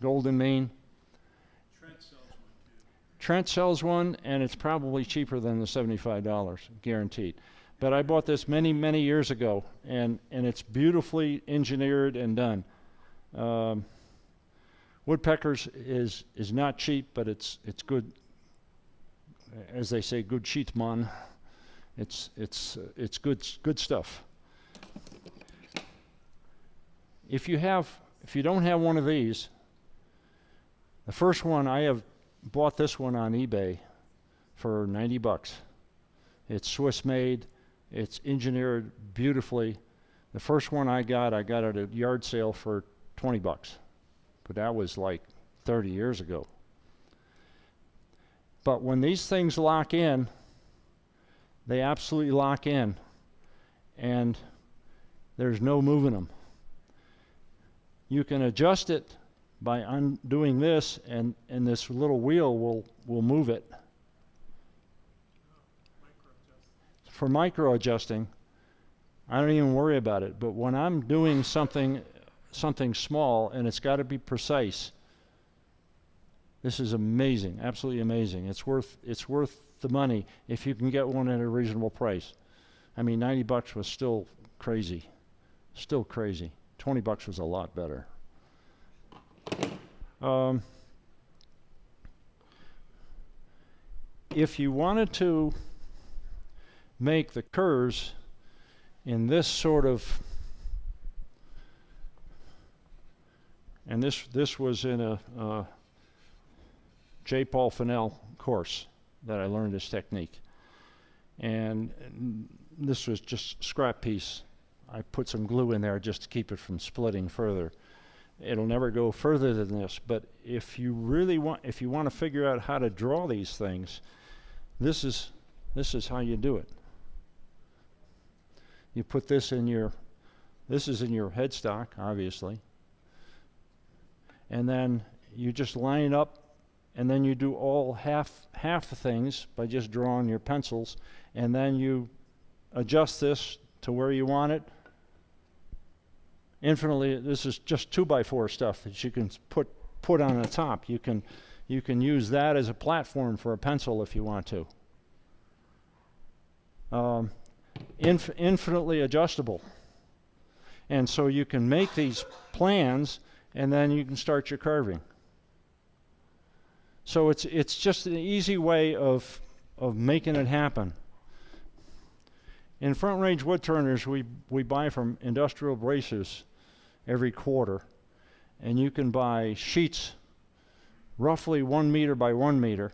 Golden Mean. Trent sells one too. Trent sells one, and it's probably cheaper than the $75, guaranteed. But I bought this many, many years ago, and it's beautifully engineered and done. Woodpeckers is not cheap, but it's good. As they say, good sheet man. It's good stuff. If you don't have one of these, the first one I have bought this one on eBay for $90. It's Swiss made. It's engineered beautifully. The first one I got at a yard sale for $20, but that was like 30 years ago. But when these things lock in, they absolutely lock in, and there's no moving them. You can adjust it by undoing this, and this little wheel will move it. For micro adjusting, I don't even worry about it. But when I'm doing something small and it's got to be precise, this is amazing, absolutely amazing. It's worth the money if you can get one at a reasonable price. I mean, $90 was still crazy, still crazy. $20 was a lot better. If you wanted to make the curves in this sort of, and this was in a J. Paul Fennell course that I learned this technique, and this was just scrap piece. I put some glue in there just to keep it from splitting further. It'll never go further than this, but if you want to figure out how to draw these things, this is how you do it. You put this in this is in your headstock, obviously, and then you just line it up, and then you do all half the things by just drawing your pencils, and then you adjust this to where you want it. Infinitely, this is just 2x4 stuff that you can put on the top. You can use that as a platform for a pencil if you want to. Infinitely adjustable, and so you can make these plans, and then you can start your carving. So it's just an easy way of making it happen. In Front Range Woodturners, we buy from Industrial Abrasives every quarter, and you can buy sheets roughly 1 meter by 1 meter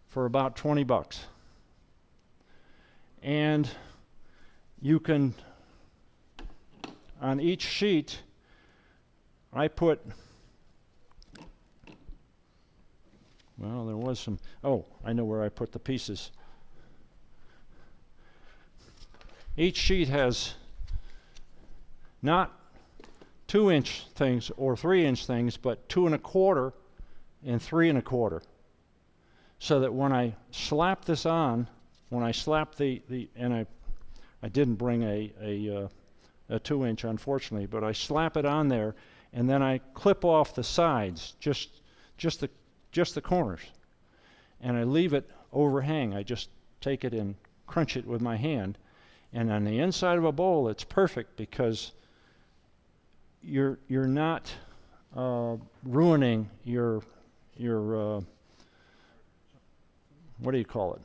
for about $20. And you can, on each sheet, I put, well, there was some, I know where I put the pieces. Each sheet has not 2-inch things or 3-inch things, but 2 1/4 and 3 1/4. So that when I slap this on, when I slap and I didn't bring a 2-inch, unfortunately, but I slap it on there, and then I clip off the sides, just the corners, and I leave it overhang. I just take it and crunch it with my hand, and on the inside of a bowl, it's perfect because you're not ruining your what do you call it?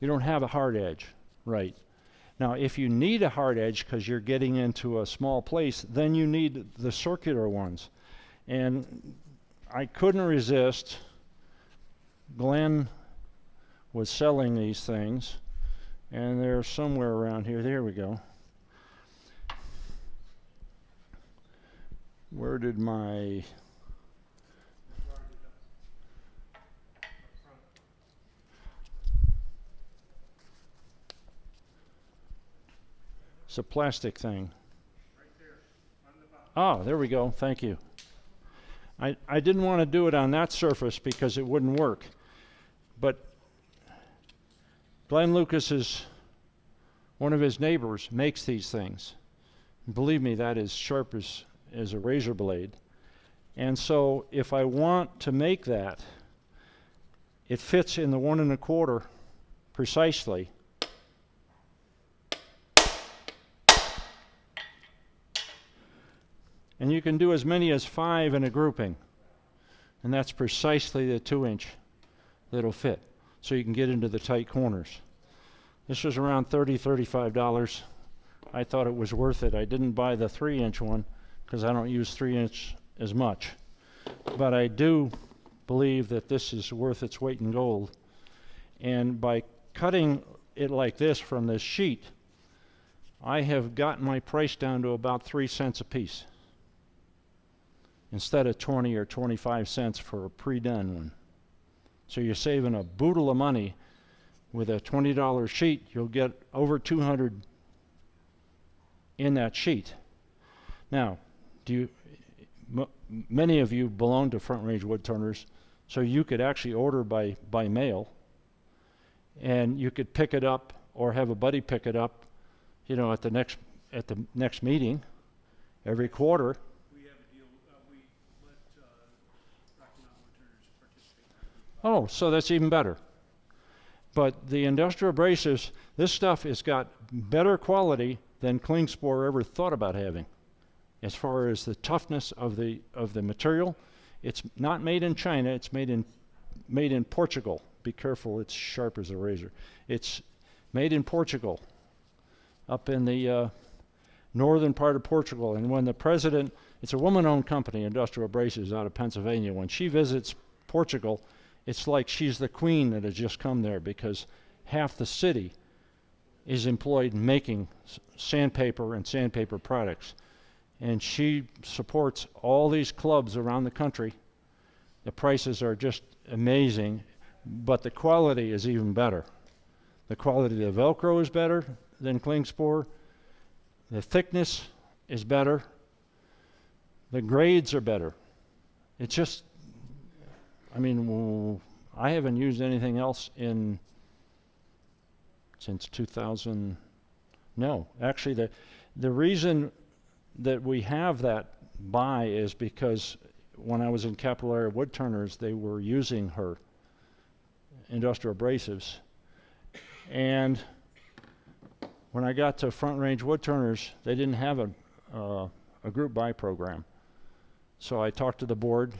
You don't have a hard edge, right? Now, if you need a hard edge because you're getting into a small place, then you need the circular ones. And I couldn't resist. Glenn was selling these things, and they're somewhere around here. There we go. Where did my... It's a plastic thing. Right there, on the bottom. Oh, there we go. Thank you. I didn't want to do it on that surface because it wouldn't work. But Glenn Lucas one of his neighbors makes these things. Believe me, that is sharp as a razor blade. And so if I want to make that, it fits in the 1 1/4 precisely. And you can do as many as 5 in a grouping. And that's precisely the 2-inch that'll fit. So you can get into the tight corners. This was around $30, $35. I thought it was worth it. I didn't buy the 3-inch one because I don't use 3-inch as much. But I do believe that this is worth its weight in gold. And by cutting it like this from this sheet, I have gotten my price down to about 3 cents a piece, instead of 20 or 25 cents for a pre-done one. So you're saving a boodle of money. With a $20 sheet, you'll get over 200 in that sheet. Now, many of you belong to Front Range Woodturners, so you could actually order by mail, and you could pick it up or have a buddy pick it up, you know, at the next meeting every quarter. We have a deal, we let Rocky Mountain Woodturners participate. Oh, so that's even better. But the industrial abrasives, this stuff has got better quality than Klingspor ever thought about having. As far as the toughness of the material, it's not made in China. It's made in Portugal. Be careful; it's sharp as a razor. It's made in Portugal, up in the northern part of Portugal. And when the president, it's a woman-owned company, Industrial Abrasives, out of Pennsylvania. When she visits Portugal, it's like she's the queen that has just come there, because half the city is employed making sandpaper and sandpaper products. And she supports all these clubs around the country. The prices are just amazing, but the quality is even better. The quality of the Velcro is better than Klingspor. The thickness is better. The grades are better. It's just, I mean, I haven't used anything else since 2000. No, actually, the reason that we have that buy is because when I was in Capital Area Woodturners, they were using her industrial abrasives. And when I got to Front Range Woodturners, they didn't have a group buy program. So I talked to the board,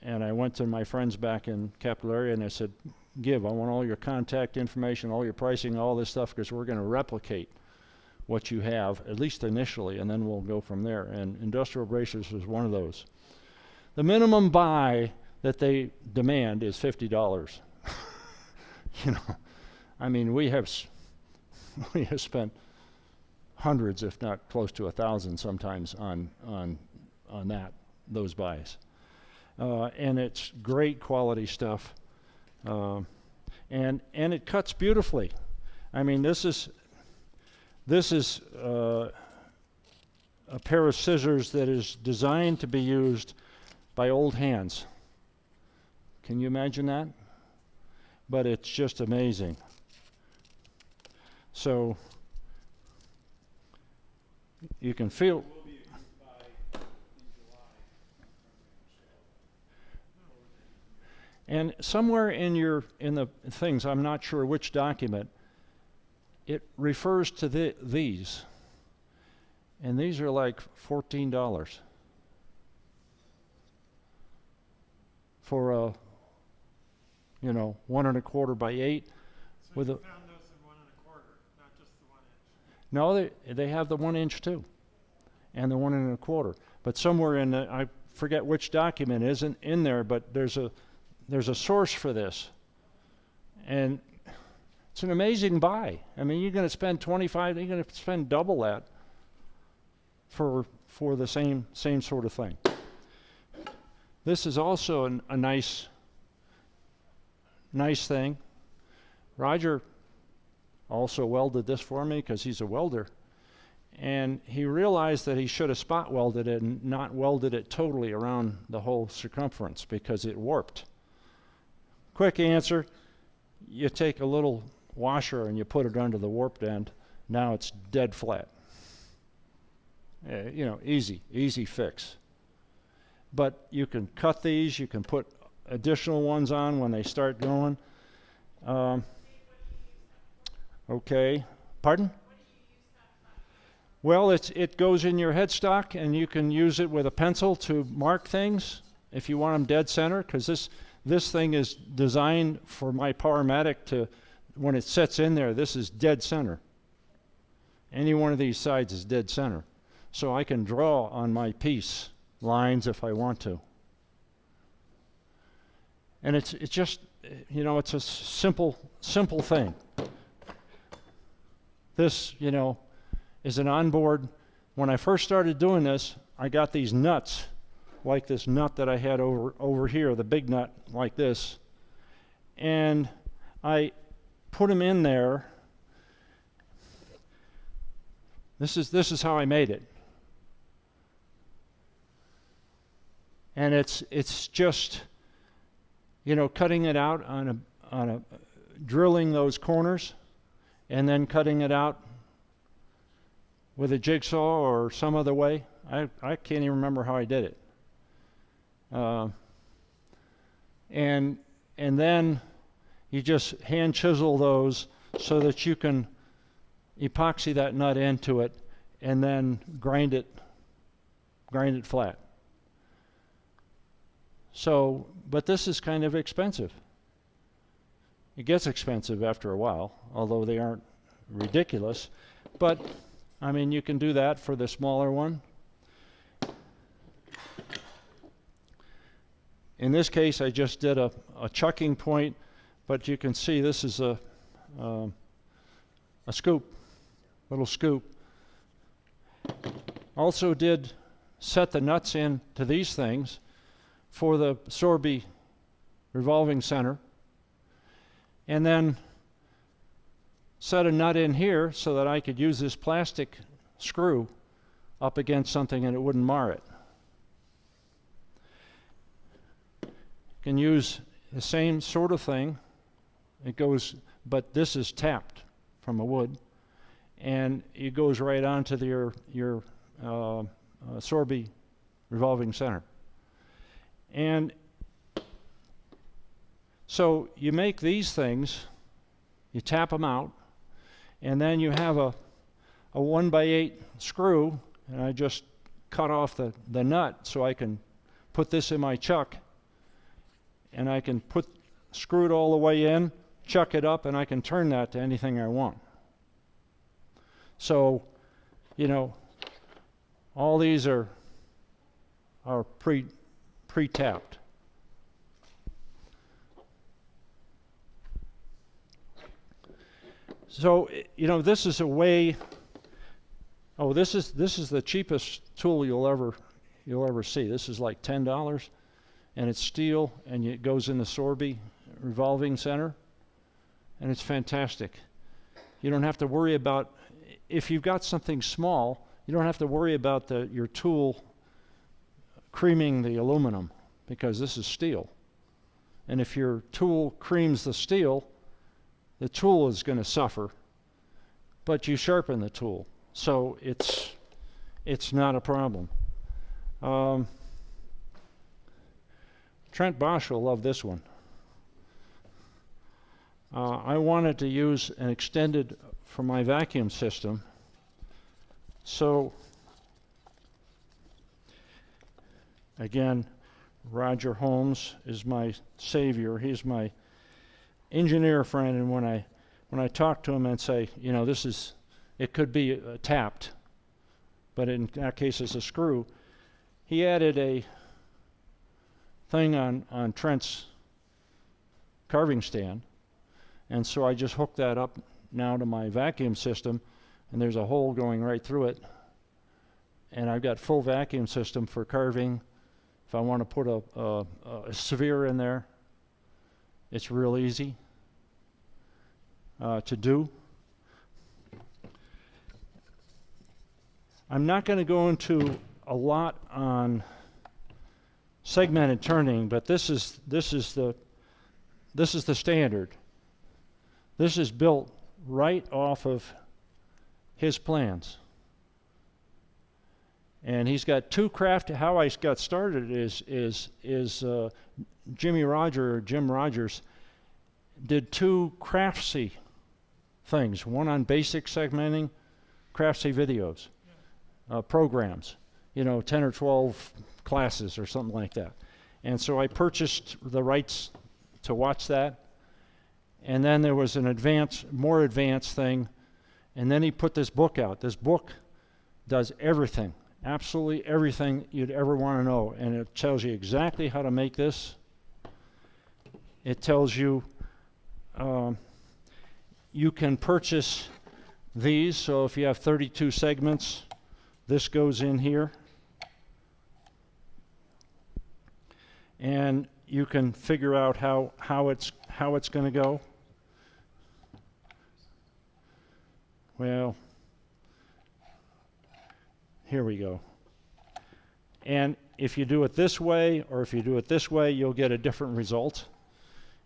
and I went to my friends back in Capital Area, and I said, I want all your contact information, all your pricing, all this stuff, because we're going to replicate what you have, at least initially, and then we'll go from there. And industrial abrasives was one of those. The minimum buy that they demand is $50. You know, I mean, we have spent hundreds, if not close to 1,000 sometimes on those buys. And it's great quality stuff. And it cuts beautifully. I mean, this is a pair of scissors that is designed to be used by old hands. Can you imagine that? But it's just amazing. So you can feel. Will be a group buy in July. And somewhere in the things, I'm not sure which document, it refers to these. And these are like $14 for a, 1 1/4 by 8 So with you a. found those in 1 1/4, not just the 1 inch. No, they have the 1 inch too, and the 1 1/4. But somewhere in I forget which document isn't in there, but there's a source for this, and it's an amazing buy. I mean, you're going to spend $25. You're going to spend double that for the same sort of thing. This is also a nice thing. Roger also welded this for me because he's a welder, and he realized that he should have spot welded it and not welded it totally around the whole circumference because it warped. Quick answer: you take a little washer and you put it under the warped end. Now it's dead flat. Easy fix. but you can cut these, you can put additional ones on when they start going. Okay, pardon? Well, it goes in your headstock, and you can use it with a pencil to mark things if you want them dead center, because this thing is designed for my Powermatic to, when it sets in there, this is dead center. Any one of these sides is dead center. So I can draw on my piece lines if I want to. And it's just, you know, it's a simple thing. This, you know, is an onboard. When I first started doing this, I got these nuts, like this nut that I had over here, the big nut like this. And I put them in there. This is how I made it. And it's just, you know, cutting it out on a drilling those corners, and then cutting it out with a jigsaw or some other way. I can't even remember how I did it. And then you just hand chisel those so that you can epoxy that nut into it and then grind it flat. So, but this is kind of expensive. It gets expensive after a while, although they aren't ridiculous. But, I mean, you can do that for the smaller one. In this case, I just did a chucking point, but you can see this is a scoop, little scoop. Also did set the nuts in to these things for the Sorby revolving center, and then set a nut in here so that I could use this plastic screw up against something and it wouldn't mar it. You can use the same sort of thing. It goes, but this is tapped from a wood, and it goes right onto your Sorby revolving center. And so you make these things, you tap them out, and then you have a 1x8 screw, and I just cut off the nut so I can put this in my chuck, and I can screw it all the way in, chuck it up, and I can turn that to anything I want. So, you know, all these are pre-tapped. So, you know, this is a way. Oh, this is the cheapest tool you'll ever see. This is like $10, and it's steel, and it goes in the Sorby revolving center, and it's fantastic. You don't have to worry about, if you've got something small, you don't have to worry about your tool creaming the aluminum, because this is steel. And if your tool creams the steel, the tool is going to suffer, but you sharpen the tool, so it's not a problem. Trent Bosch will love this one. I wanted to use an extended for my vacuum system, so again, Roger Holmes is my savior. He's my engineer friend, and when I talk to him and say, you know, it could be tapped, but in that case it's a screw, he added a thing on Trent's carving stand, and so I just hooked that up now to my vacuum system, and there's a hole going right through it, and I've got full vacuum system for carving. If I want to put a sphere in there, it's real easy to do. I'm not going to go into a lot on segmented turning, but this is the standard. This is built right off of his plans. And he's got two craft. How I got started is Jim Rogers did two craftsy things. One on basic segmenting, craftsy videos, programs. 10 or 12 classes or something like that. And so I purchased the rights to watch that. And then there was an more advanced thing. And then he put this book out. This book does everything, absolutely everything you'd ever want to know. And it tells you exactly how to make this. It tells you you can purchase these. So if you have 32 segments, this goes in here. And you can figure out how it's going to go. Well, here we go. And if you do it this way or if you do it this way, you'll get a different result.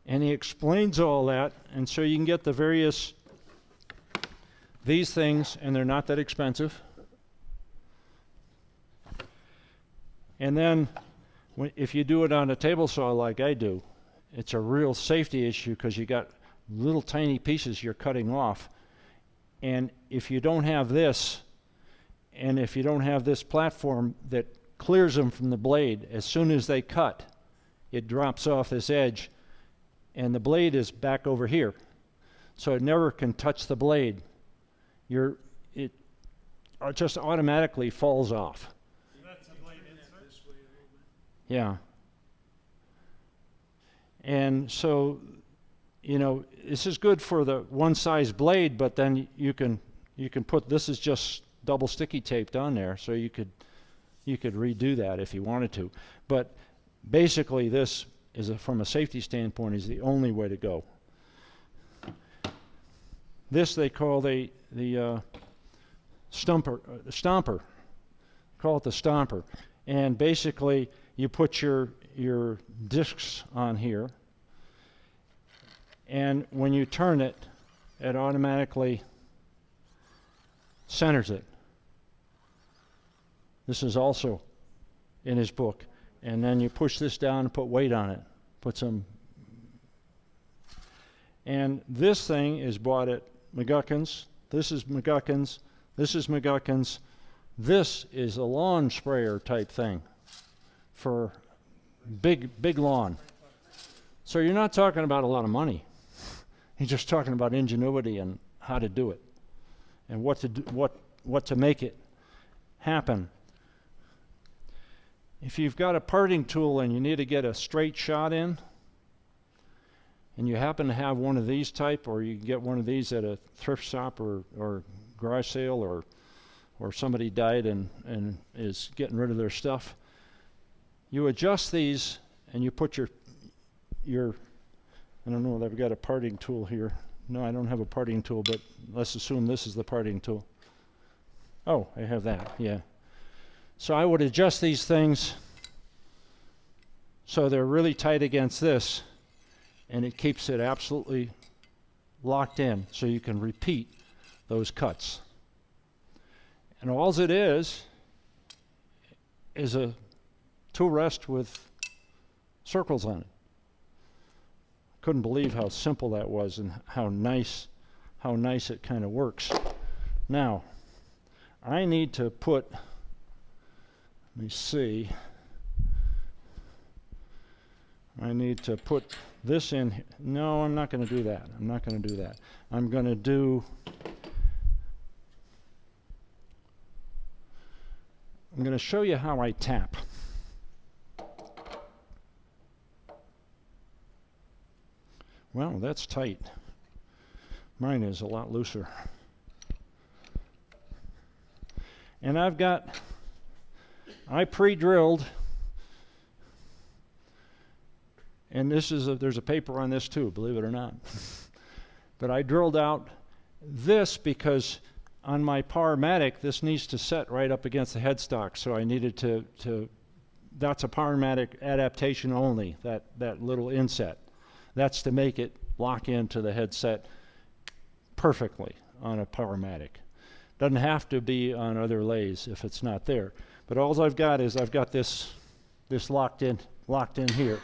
And he explains all that, and so you can get the these things, and they're not that expensive. And then if you do it on a table saw like I do, it's a real safety issue because you got little tiny pieces you're cutting off. And if you don't have this, and if you don't have this platform that clears them from the blade, as soon as they cut, it drops off this edge, and the blade is back over here. So it never can touch the blade. It just automatically falls off. That's a blade insert? This way a little bit. Yeah. And so, this is good for the one size blade, but then you can put, this is just double sticky taped on there, so you could redo that if you wanted to. But basically this is from a safety standpoint is the only way to go. This they call the stomper. Call it the stomper. And basically you put your discs on here, and when you turn it, it automatically centers it. This is also in his book. And then you push this down and put weight on it. Put some. And this thing is bought at McGuckin's. This is McGuckin's. This is McGuckin's. This is a lawn sprayer type thing for big lawn. So you're not talking about a lot of money. You're just talking about ingenuity and how to do it and what to make it happen. If you've got a parting tool and you need to get a straight shot in, and you happen to have one of these type, or you can get one of these at a thrift shop or garage sale, or somebody died and is getting rid of their stuff, you adjust these and you put your I don't know if I've got a parting tool here. No, I don't have a parting tool, but let's assume this is the parting tool. Oh, I have that, yeah. So I would adjust these things so they're really tight against this, and it keeps it absolutely locked in so you can repeat those cuts. And all it is a tool rest with circles on it. Couldn't believe how simple that was and how nice it kind of works. Now, I need to put, let me see, I need to put this in. No, I'm not going to do that. I'm not going to do that. I'm going to show you how I tap. Well, that's tight. Mine is a lot looser. And I pre-drilled, and there's a paper on this too, believe it or not. But I drilled out this because on my Powermatic, this needs to set right up against the headstock, so I needed to that's a Powermatic adaptation only, that little inset. That's to make it lock into the headset perfectly on a Powermatic. Doesn't have to be on other lathes if it's not there. But all I've got is I've got this locked in here.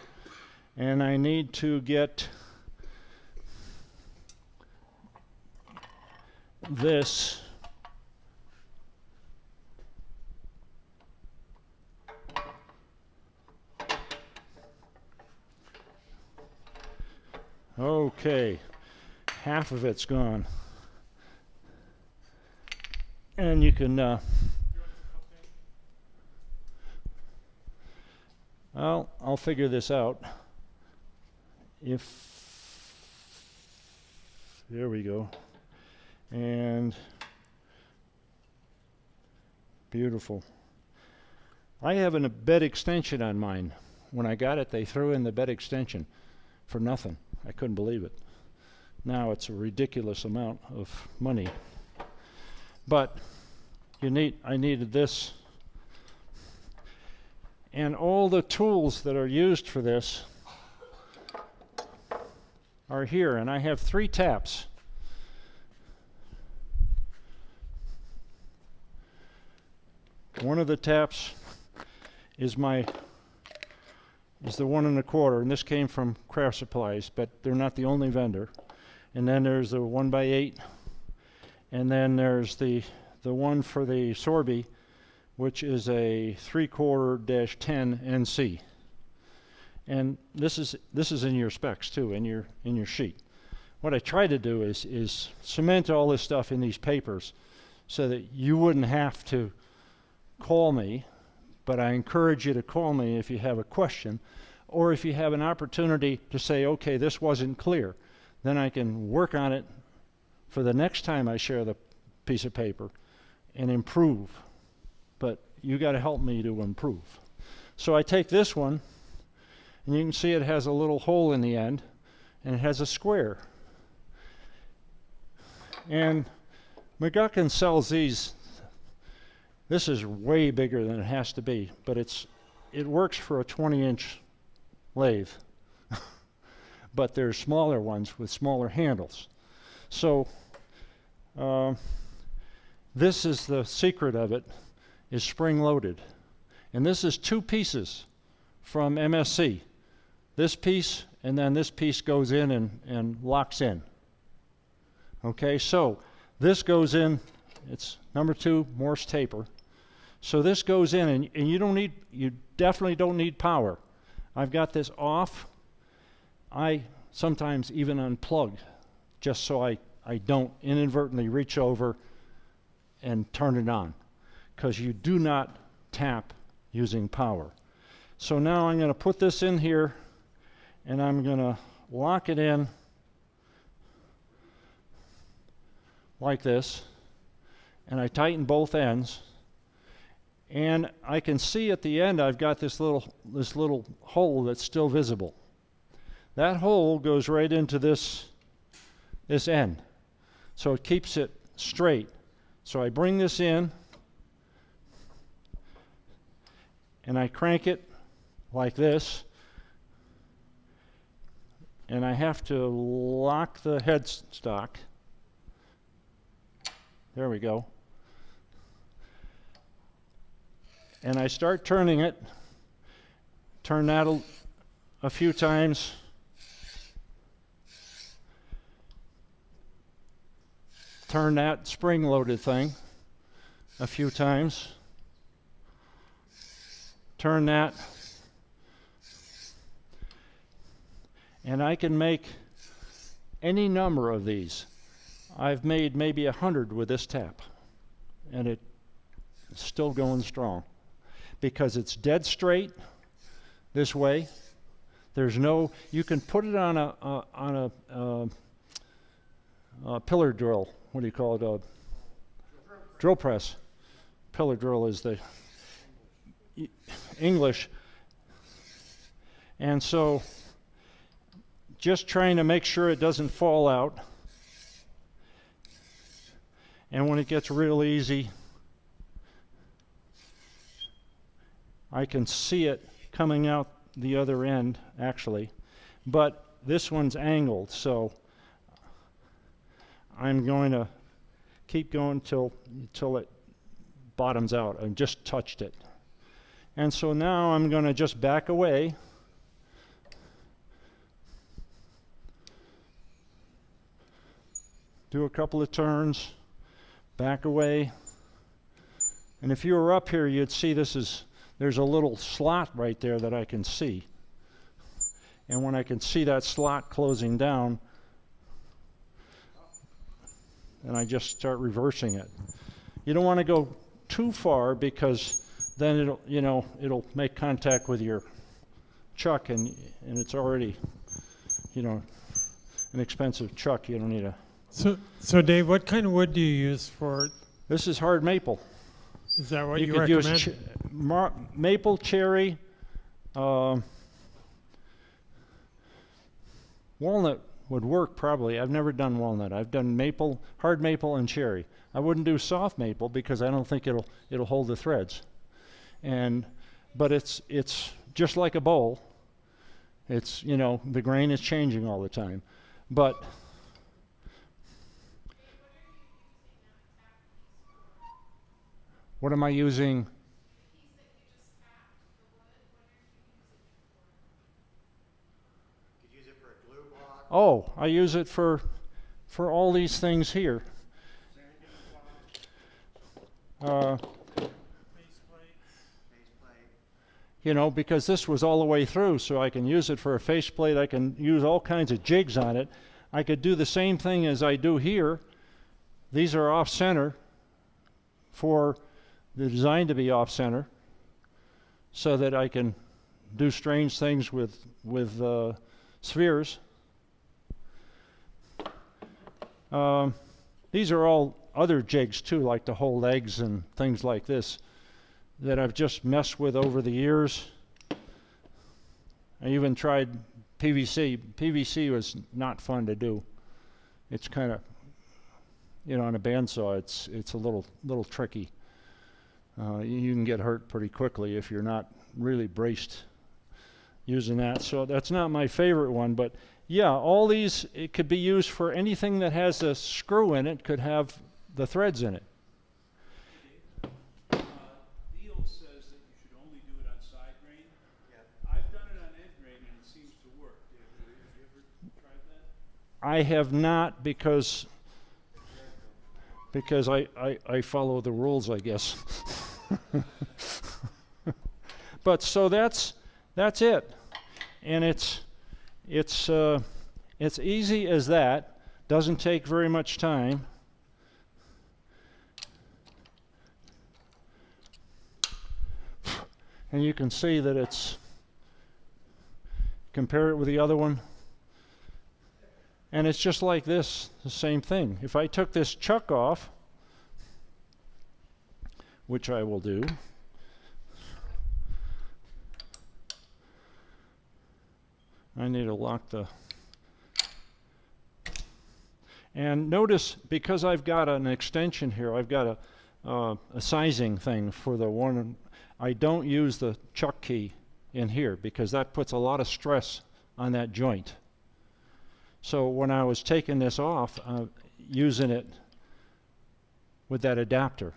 And I need to get this okay, half of it's gone. And you can I'll figure this out. There we go. And beautiful. I have a bed extension on mine. When I got it, they threw in the bed extension for nothing. I couldn't believe it. Now it's a ridiculous amount of money. But I needed this. And all the tools that are used for this are here. And I have 3 taps. One of the taps is the 1 1/4, and this came from Craft Supplies, but they're not the only vendor. And then there's the 1x8, and then there's the one for the Sorby, which is a 3/4-10 NC. And this is in your specs too, in your sheet. What I try to do is cement all this stuff in these papers so that you wouldn't have to call me, but I encourage you to call me if you have a question, or if you have an opportunity to say, okay, this wasn't clear. Then I can work on it for the next time I share the piece of paper and improve. But you got to help me to improve. So I take this one, and you can see it has a little hole in the end, and it has a square. And McGuckin sells these. This is way bigger than it has to be, but it works for a 20-inch lathe. But there's smaller ones with smaller handles. So this is the secret of it, is spring-loaded. And this is 2 pieces from MSC. This piece, and then this piece goes in and locks in. Okay, so this goes in, it's number 2 Morse taper. So this goes in, and you definitely don't need power. I've got this off. I sometimes even unplug just so I don't inadvertently reach over and turn it on, because you do not tap using power. So now I'm going to put this in here, and I'm going to lock it in like this, and I tighten both ends. And I can see at the end I've got this little hole that's still visible. That hole goes right into this end. So it keeps it straight. So I bring this in, and I crank it like this, and I have to lock the headstock. There we go. And I start turning it, turn that a few times, turn that spring-loaded thing a few times, turn that, and I can make any number of these. I've made maybe 100 with this tap, and it's still going strong. Because it's dead straight this way. There's no, you can put it on a pillar drill. What do you call it? Drill press. Pillar drill is the English. And so just trying to make sure it doesn't fall out. And when it gets real easy, I can see it coming out the other end, actually, but this one's angled, so I'm going to keep going till it bottoms out. I just touched it. And so now I'm going to just back away. Do a couple of turns, back away. And if you were up here, you'd see there's a little slot right there that I can see. And when I can see that slot closing down, then I just start reversing it. You don't want to go too far because then it'll make contact with your chuck, and it's already, an expensive chuck. You don't need a. So Dave, what kind of wood do you use for? This is hard maple. Is that what you could recommend? use maple, cherry, walnut would work probably. I've never done walnut. I've done maple, hard maple, and cherry. I wouldn't do soft maple because I don't think it'll hold the threads. But it's just like a bowl. It's the grain is changing all the time, but. What am I using? You could use it for a glue block. Oh, I use it for all these things here. Faceplate. Because this was all the way through, so I can use it for a faceplate. I can use all kinds of jigs on it. I could do the same thing as I do here. These are off center for the design to be off center, so that I can do strange things with spheres. These are all other jigs too, like to hold eggs and things like this, that I've just messed with over the years. I even tried PVC. PVC was not fun to do. It's kind of, on a bandsaw, it's a little tricky. You can get hurt pretty quickly if you're not really braced using that. So that's not my favorite one, but yeah, all these, it could be used for anything that has a screw in it, could have the threads in it. Neil says that you should only do it on side grain. Yeah. I've done it on end grain and it seems to work. Have you ever tried that? I have not because I follow the rules, I guess. But so that's it, and it's easy as that. Doesn't take very much time. And you can see that compare it with the other one, and it's just like this, the same thing. If I took this chuck off, which I will do, I need to lock and notice, because I've got an extension here, I've got a sizing thing for the one. I don't use the chuck key in here because that puts a lot of stress on that joint. So when I was taking this off, using it with that adapter,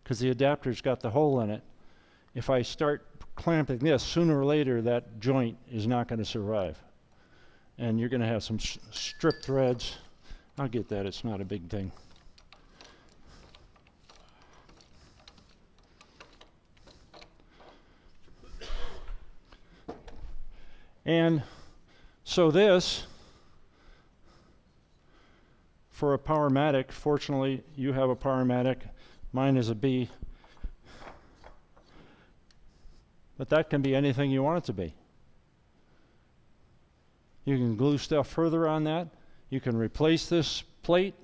because the adapter's got the hole in it, if I start clamping this, sooner or later that joint is not going to survive. And you're going to have some strip threads. I'll get that, it's not a big thing. And so this, for a Powermatic, fortunately you have a Powermatic, mine is a B, but that can be anything you want it to be. You can glue stuff further on that. You can replace this plate,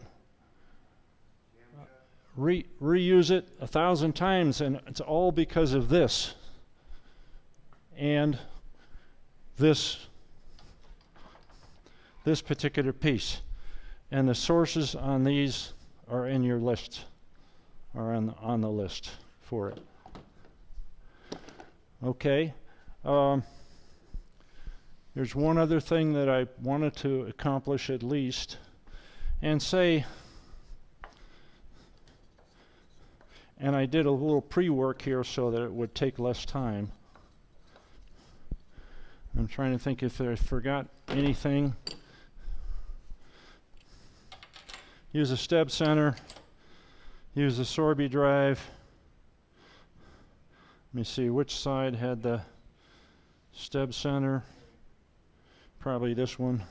reuse it 1,000 times, and it's all because of this and this particular piece. And the sources on these are in your list, are on the list for it. Okay. There's one other thing that I wanted to accomplish at least, and say, And I did a little pre-work here so that it would take less time. I'm trying to think if I forgot anything. Use a step center. Use a Sorby drive. Let me see which side had the step center. Probably this one.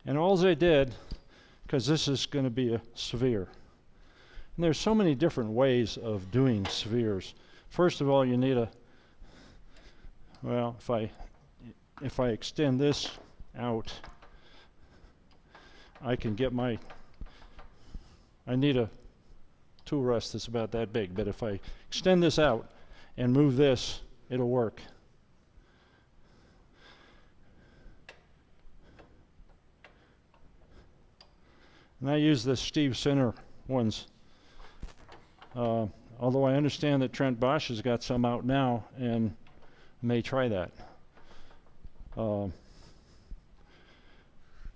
And all I did, because this is going to be a sphere. And there's so many different ways of doing spheres. First of all, you need a, well, if I extend this out, I can get my, I need a tool rest that's about that big, but if I extend this out and move this, it'll work. And I use the Steve Sinner ones. Although I understand that Trent Bosch has got some out now and may try that.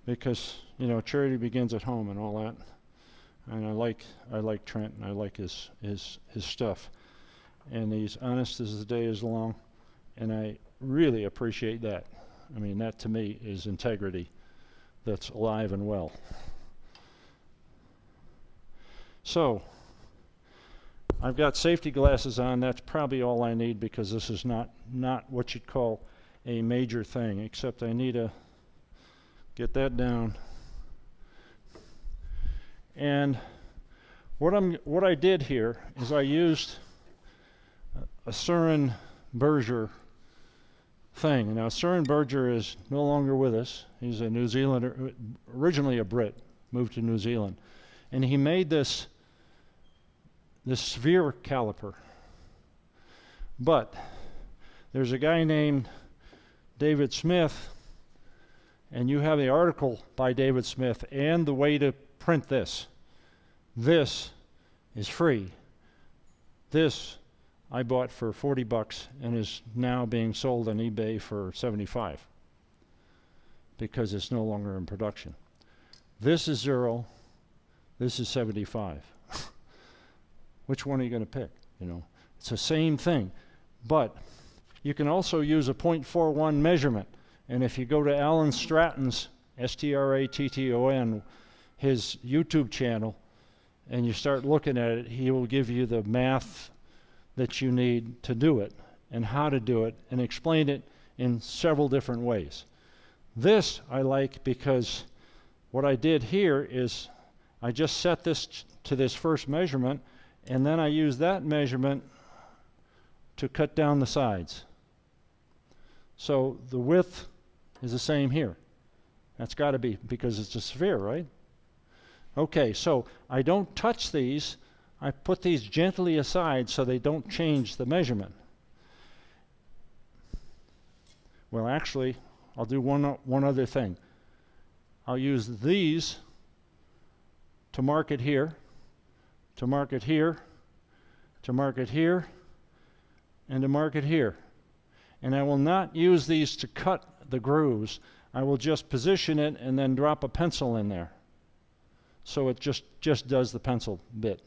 Because, you know, charity begins at home and all that. And I like Trent and I like his stuff. And he's honest as the day is long. And I really appreciate that. I mean, that to me is integrity that's alive and well. So, I've got safety glasses on. That's probably all I need because this is not what you'd call a major thing, except I need to get that down. And what I did here is I used a Søren Berger thing. Now, Søren Berger is no longer with us. He's a New Zealander, originally a Brit, moved to New Zealand. And he made this sphere caliper. But there's a guy named David Smith, and you have the article by David Smith and the way to print this. This is free. This I bought for $40 and is now being sold on eBay for $75 because it's no longer in production. This is $0. This is $75. Which one are you going to pick? You know, it's the same thing, but you can also use a 0.41 measurement. And if you go to Alan Stratton's, Stratton, his YouTube channel, and you start looking at it, he will give you the math that you need to do it and how to do it and explain it in several different ways. This I like because what I did here is I just set this to this first measurement, and then I use that measurement to cut down the sides. So the width is the same here. That's got to be because it's a sphere, right? Okay, so I don't touch these. I put these gently aside so they don't change the measurement. Well, actually, I'll do one other thing. I'll use these to mark it here, to mark it here, to mark it here, and to mark it here. And I will not use these to cut the grooves. I will just position it and then drop a pencil in there. So it just does the pencil bit.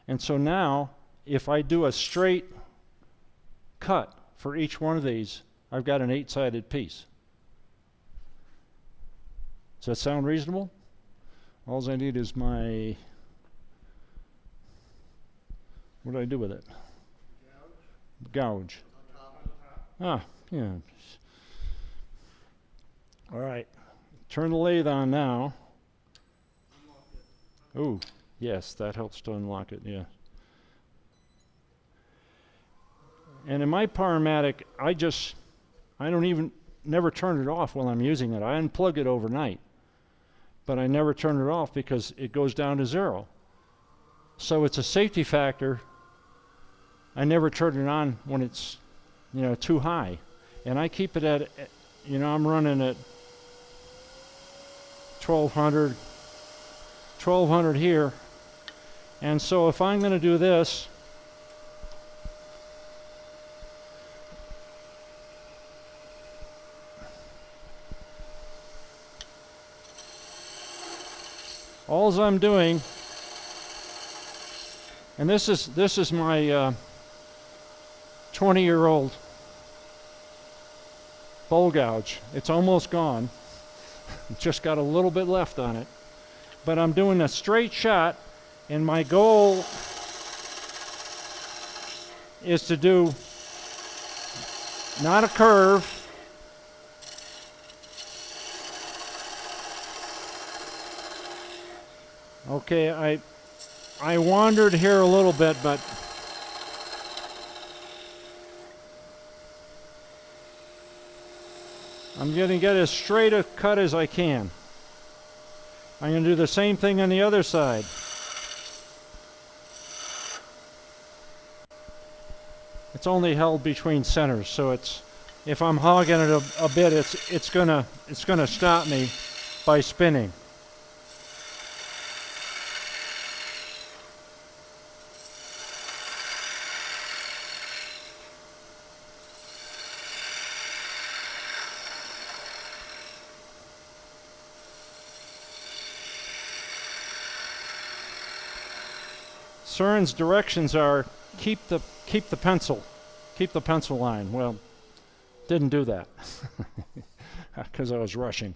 And so now, if I do a straight cut for each one of these, I've got an 8-sided piece. Does that sound reasonable? All I need is my, what do I do with it? Gouge. Ah, yeah. All right. Turn the lathe on now. Ooh, yes, that helps to unlock it, yeah. And in my Powermatic, never turn it off while I'm using it. I unplug it overnight. But I never turn it off because it goes down to 0. So it's a safety factor. I never turn it on when it's, you know, too high. And I keep it at, you know, I'm running at 1200 here. And so if I'm going to do this, all I'm doing And this is my 20-year-old bowl gouge. It's almost gone. Just got a little bit left on it. But I'm doing a straight shot, and my goal is to do not a curve, okay, I wandered here a little bit, but I'm going to get as straight a cut as I can. I'm going to do the same thing on the other side. It's only held between centers, so it's, if I'm hogging it a bit, it's gonna stop me by spinning. Søren's directions are keep the pencil line. Well, didn't do that because I was rushing.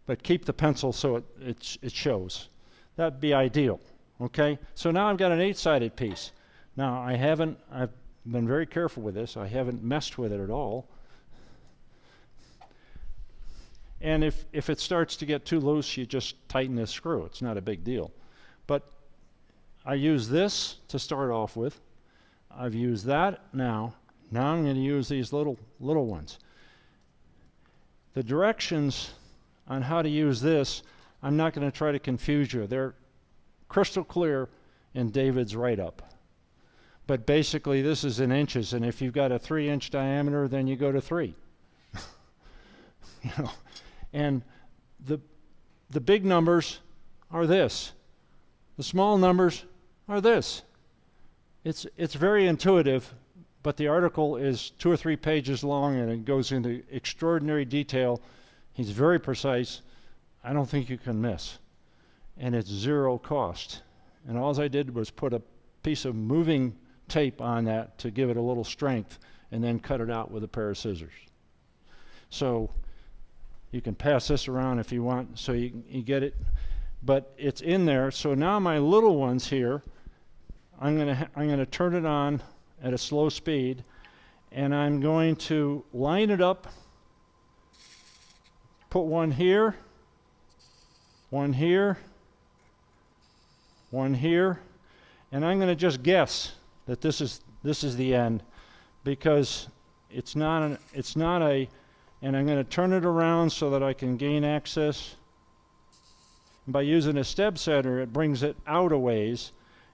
But keep the pencil so it shows. That'd be ideal. Okay. So now I've got an 8-sided piece. Now I've been very careful with this. I haven't messed with it at all. And if it starts to get too loose, you just tighten this screw. It's not a big deal. But I use this to start off with. I've used that now. Now I'm going to use these little ones. The directions on how to use this, I'm not going to try to confuse you. They're crystal clear in David's write-up. But basically this is in inches, and if you've got a 3-inch diameter, then you go to 3. You know, and the big numbers are this. The small numbers are this. It's very intuitive, but the article is 2 or 3 pages long, and it goes into extraordinary detail. He's very precise. I don't think you can miss. And it's 0 cost. And all I did was put a piece of moving tape on that to give it a little strength, and then cut it out with a pair of scissors. So you can pass this around if you want, so you get it. But it's in there. So now my little ones here, I'm gonna turn it on at a slow speed, and I'm going to line it up, put one here, one here, one here, and I'm going to just guess that this is the end, because it's not a, and I'm going to turn it around so that I can gain access. And by using a step setter, it brings it out a ways.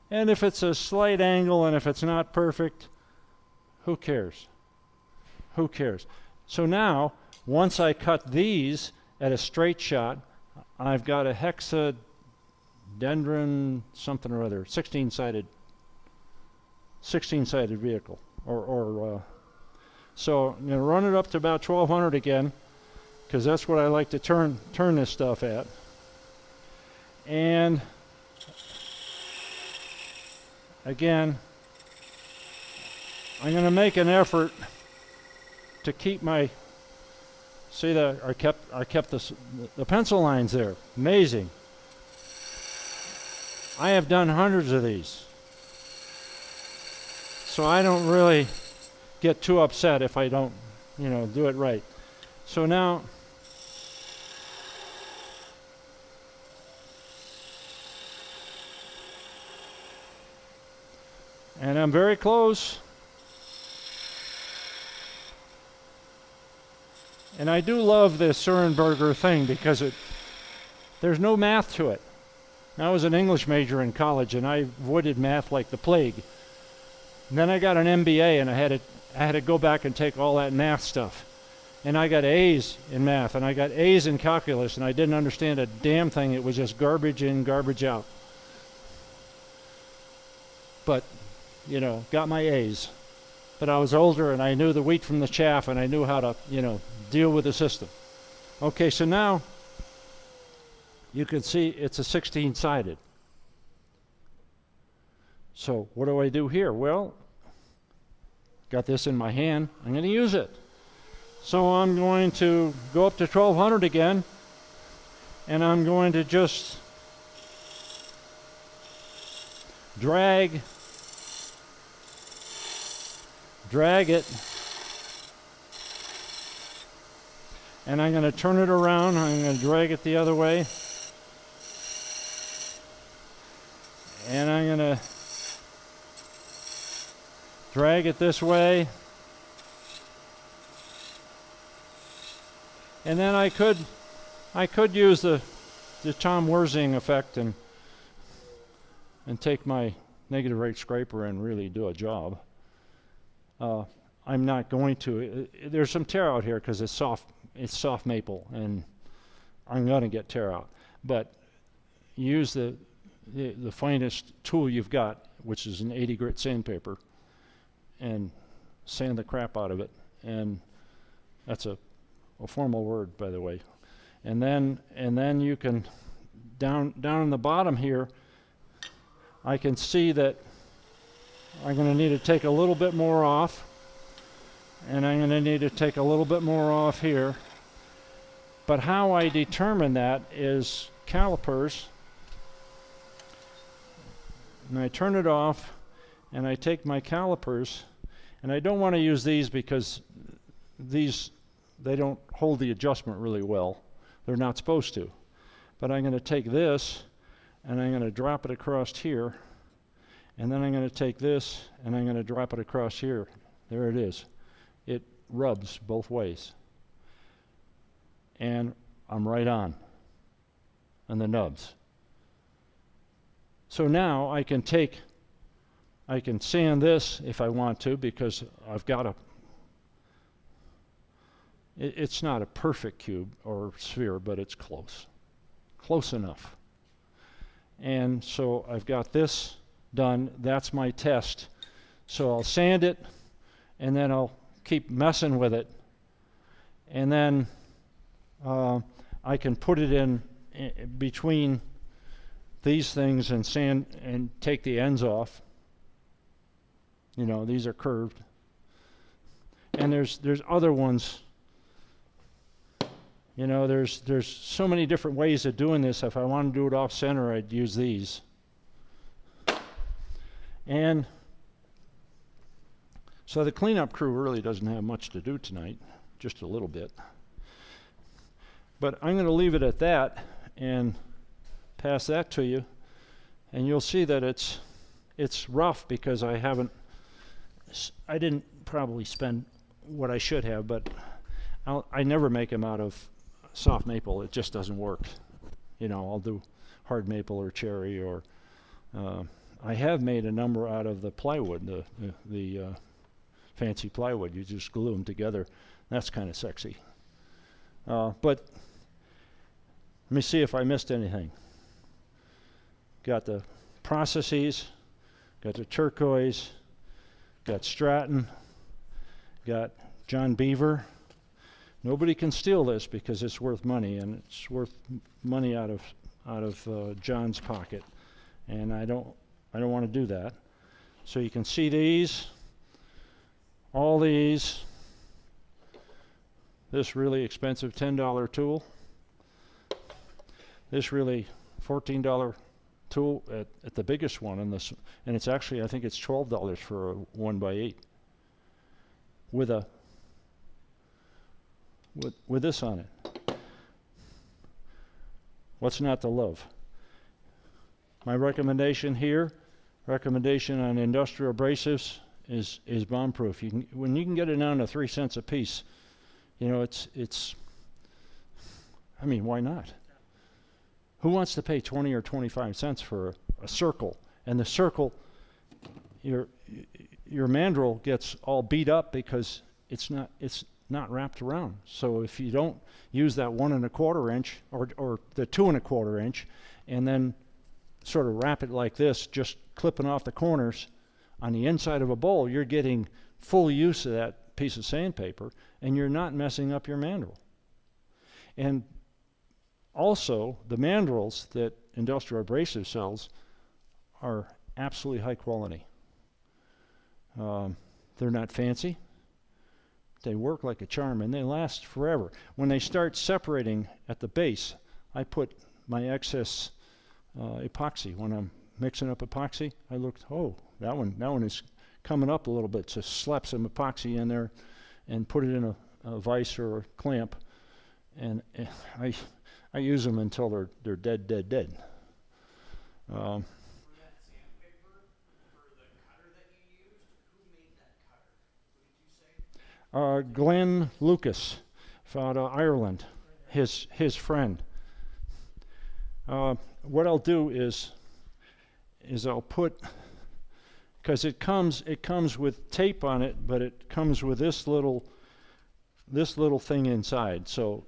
And if it's a slight angle and if it's not perfect, who cares? Who cares? So now, once I cut these at a straight shot, I've got a hexadendron something or other, 16-sided vehicle. So I'm going to run it up to about 1200 again, because that's what I like to turn this stuff at. And again, I'm going to make an effort to keep my, see that I kept the pencil lines there. Amazing. I have done hundreds of these, so I don't really get too upset if I don't, do it right. So now, and I'm very close. And I do love this Sørenberger thing because there's no math to it. I was an English major in college, and I avoided math like the plague. And then I got an MBA, and I had to go back and take all that math stuff. And I got A's in math, and I got A's in calculus, and I didn't understand a damn thing. It was just garbage in, garbage out. But, got my A's. But I was older, and I knew the wheat from the chaff, and I knew how to, deal with the system. Okay, so now you can see it's a 16-sided. So what do I do here? Well, got this in my hand. I'm going to use it. So I'm going to go up to 1200 again, and I'm going to just drag it, and I'm going to turn it around. I'm going to drag it the other way, and I'm going to drag it this way, and then I could use the Tom Wurzing effect and take my negative rate scraper and really do a job. I'm not going to. There's some tear out here because it's soft maple, and I'm going to get tear out. But use the finest tool you've got, which is an 80 grit sandpaper, and sand the crap out of it. And that's a formal word, by the way. And then you can down in the bottom here, I can see that I'm going to need to take a little bit more off, and I'm going to need to take a little bit more off here. But how I determine that is calipers, and I turn it off, and I take my calipers, and I don't want to use these because they don't hold the adjustment really well. They're not supposed to. But I'm going to take this, and I'm going to drop it across here, and then I'm going to take this, and I'm going to drop it across here. There it is. It rubs both ways. And I'm right on the nubs. So now I can sand this if I want to, because I've got it's not a perfect cube or sphere, but it's close enough. And so I've got this done. That's my test. So I'll sand it, and then I'll keep messing with it, and then I can put it in between these things and sand and take the ends off. You know, these are curved, and there's other ones. You know, there's so many different ways of doing this. If I want to do it off center, I'd use these. And so the cleanup crew really doesn't have much to do tonight, just a little bit. But I'm going to leave it at that and pass that to you, and you'll see that it's rough because I didn't probably spend what I should have, but I never make them out of soft maple. It just doesn't work. You know, I'll do hard maple or cherry, or I have made a number out of the plywood, the fancy plywood. You just glue them together. That's kind of sexy. But let me see if I missed anything. Got the processes, got the Turquoise, got Stratton, got John Beaver. Nobody can steal this because it's worth money, and it's worth money out of John's pocket, and I don't want to do that. So you can see these, all these. This really expensive $10 tool. This really $14 tool at the biggest one, and it's actually, I think it's $12 for a 1x8 with this on it. What's not to love? My recommendation on industrial abrasives is bomb-proof. When you can get it down to 3 cents a piece, you know, it's. I mean, why not? Who wants to pay 20 or 25 cents for a circle? And the circle, your mandrel gets all beat up because it's not wrapped around. So if you don't use that 1 1/4 inch or the 2 1/4 inch, and then sort of wrap it like this, just clipping off the corners on the inside of a bowl, you're getting full use of that piece of sandpaper, and you're not messing up your mandrel. And also, the mandrels that Industrial Abrasive sells are absolutely high quality. They're not fancy. They work like a charm, and they last forever. When they start separating at the base, I put my excess epoxy. When I'm mixing up epoxy, I looked, oh, that one is coming up a little bit. So slap some epoxy in there and put it in a vise or a clamp, and I use them until they're dead. For that sandpaper, for the cutter that you used, who made that cutter? Who did you say? Glenn Lucas, out of Ireland, his friend. What I'll do is I'll put, because it comes with tape on it, but it comes with this little thing inside. So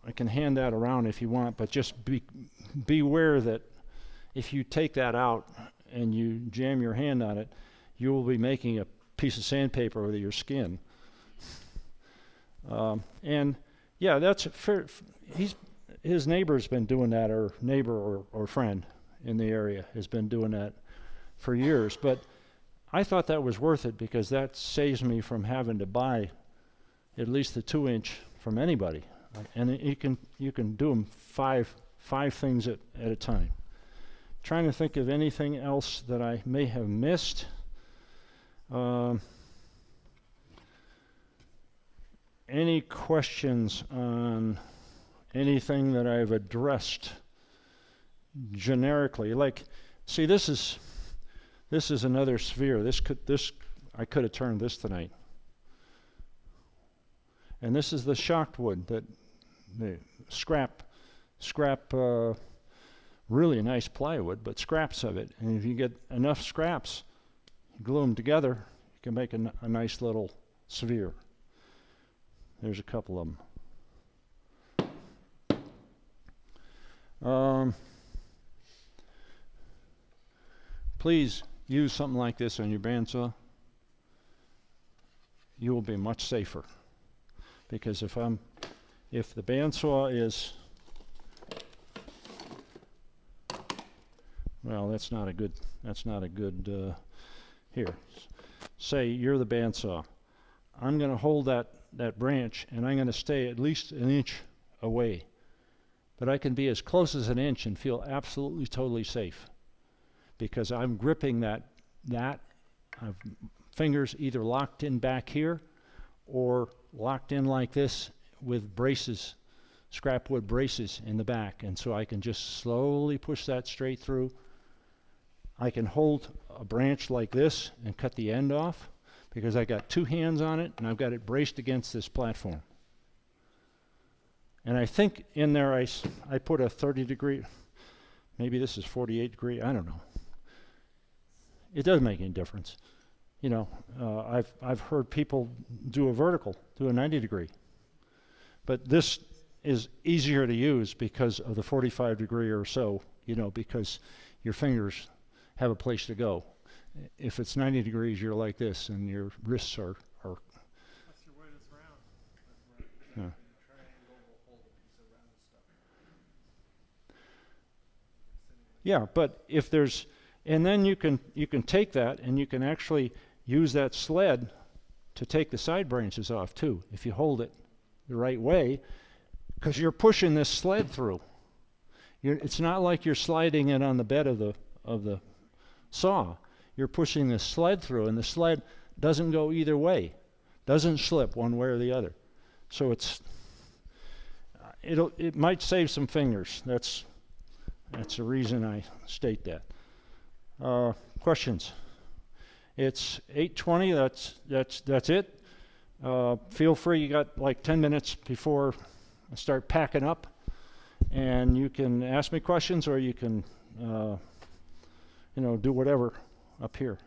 I can hand that around if you want, but just beware that if you take that out and you jam your hand on it, you will be making a piece of sandpaper with your skin. And yeah, that's fair. His neighbor's been doing that, or neighbor or friend in the area has been doing that for years. But I thought that was worth it because that saves me from having to buy at least the 2-inch from anybody. And you can do them five things at a time. Trying to think of anything else that I may have missed. Any questions on anything that I've addressed generically? Like, see, this is another sphere. I could have turned this tonight. And this is the shocked wood, that the scrap, really nice plywood, but scraps of it. And if you get enough scraps, you glue them together, you can make a nice little sphere. There's a couple of them. Please use something like this on your bandsaw. You will be much safer. Because if the bandsaw is, well, that's not a good here. Say you're the bandsaw. I'm going to hold that branch, and I'm going to stay at least an inch away. But I can be as close as an inch and feel absolutely totally safe, because I'm gripping that I've fingers either locked in back here or locked in like this with braces, scrap wood braces in the back, and so I can just slowly push that straight through. I can hold a branch like this and cut the end off because I got 2 hands on it and I've got it braced against this platform. And I think in there I put a 30-degree, maybe this is 48-degree, I don't know. It doesn't make any difference. You know, I've heard people do a vertical, do a 90-degree. But this is easier to use because of the 45-degree or so, you know, because your fingers have a place to go. If it's 90 degrees, you're like this, and your wrists are Plus your wood is round. yeah. Triangle will hold a piece of round stuff. Yeah, but if there's, and then you can take that and you can actually use that sled to take the side branches off too, if you hold it the right way, because you're pushing this sled through. It's not like you're sliding it on the bed of the saw. You're pushing the sled through, and the sled doesn't go either way, doesn't slip one way or the other. So it might save some fingers. That's the reason I state that. Questions? It's 8:20. That's it. Feel free. You got like 10 minutes before I start packing up, and you can ask me questions, or you can, do whatever up here.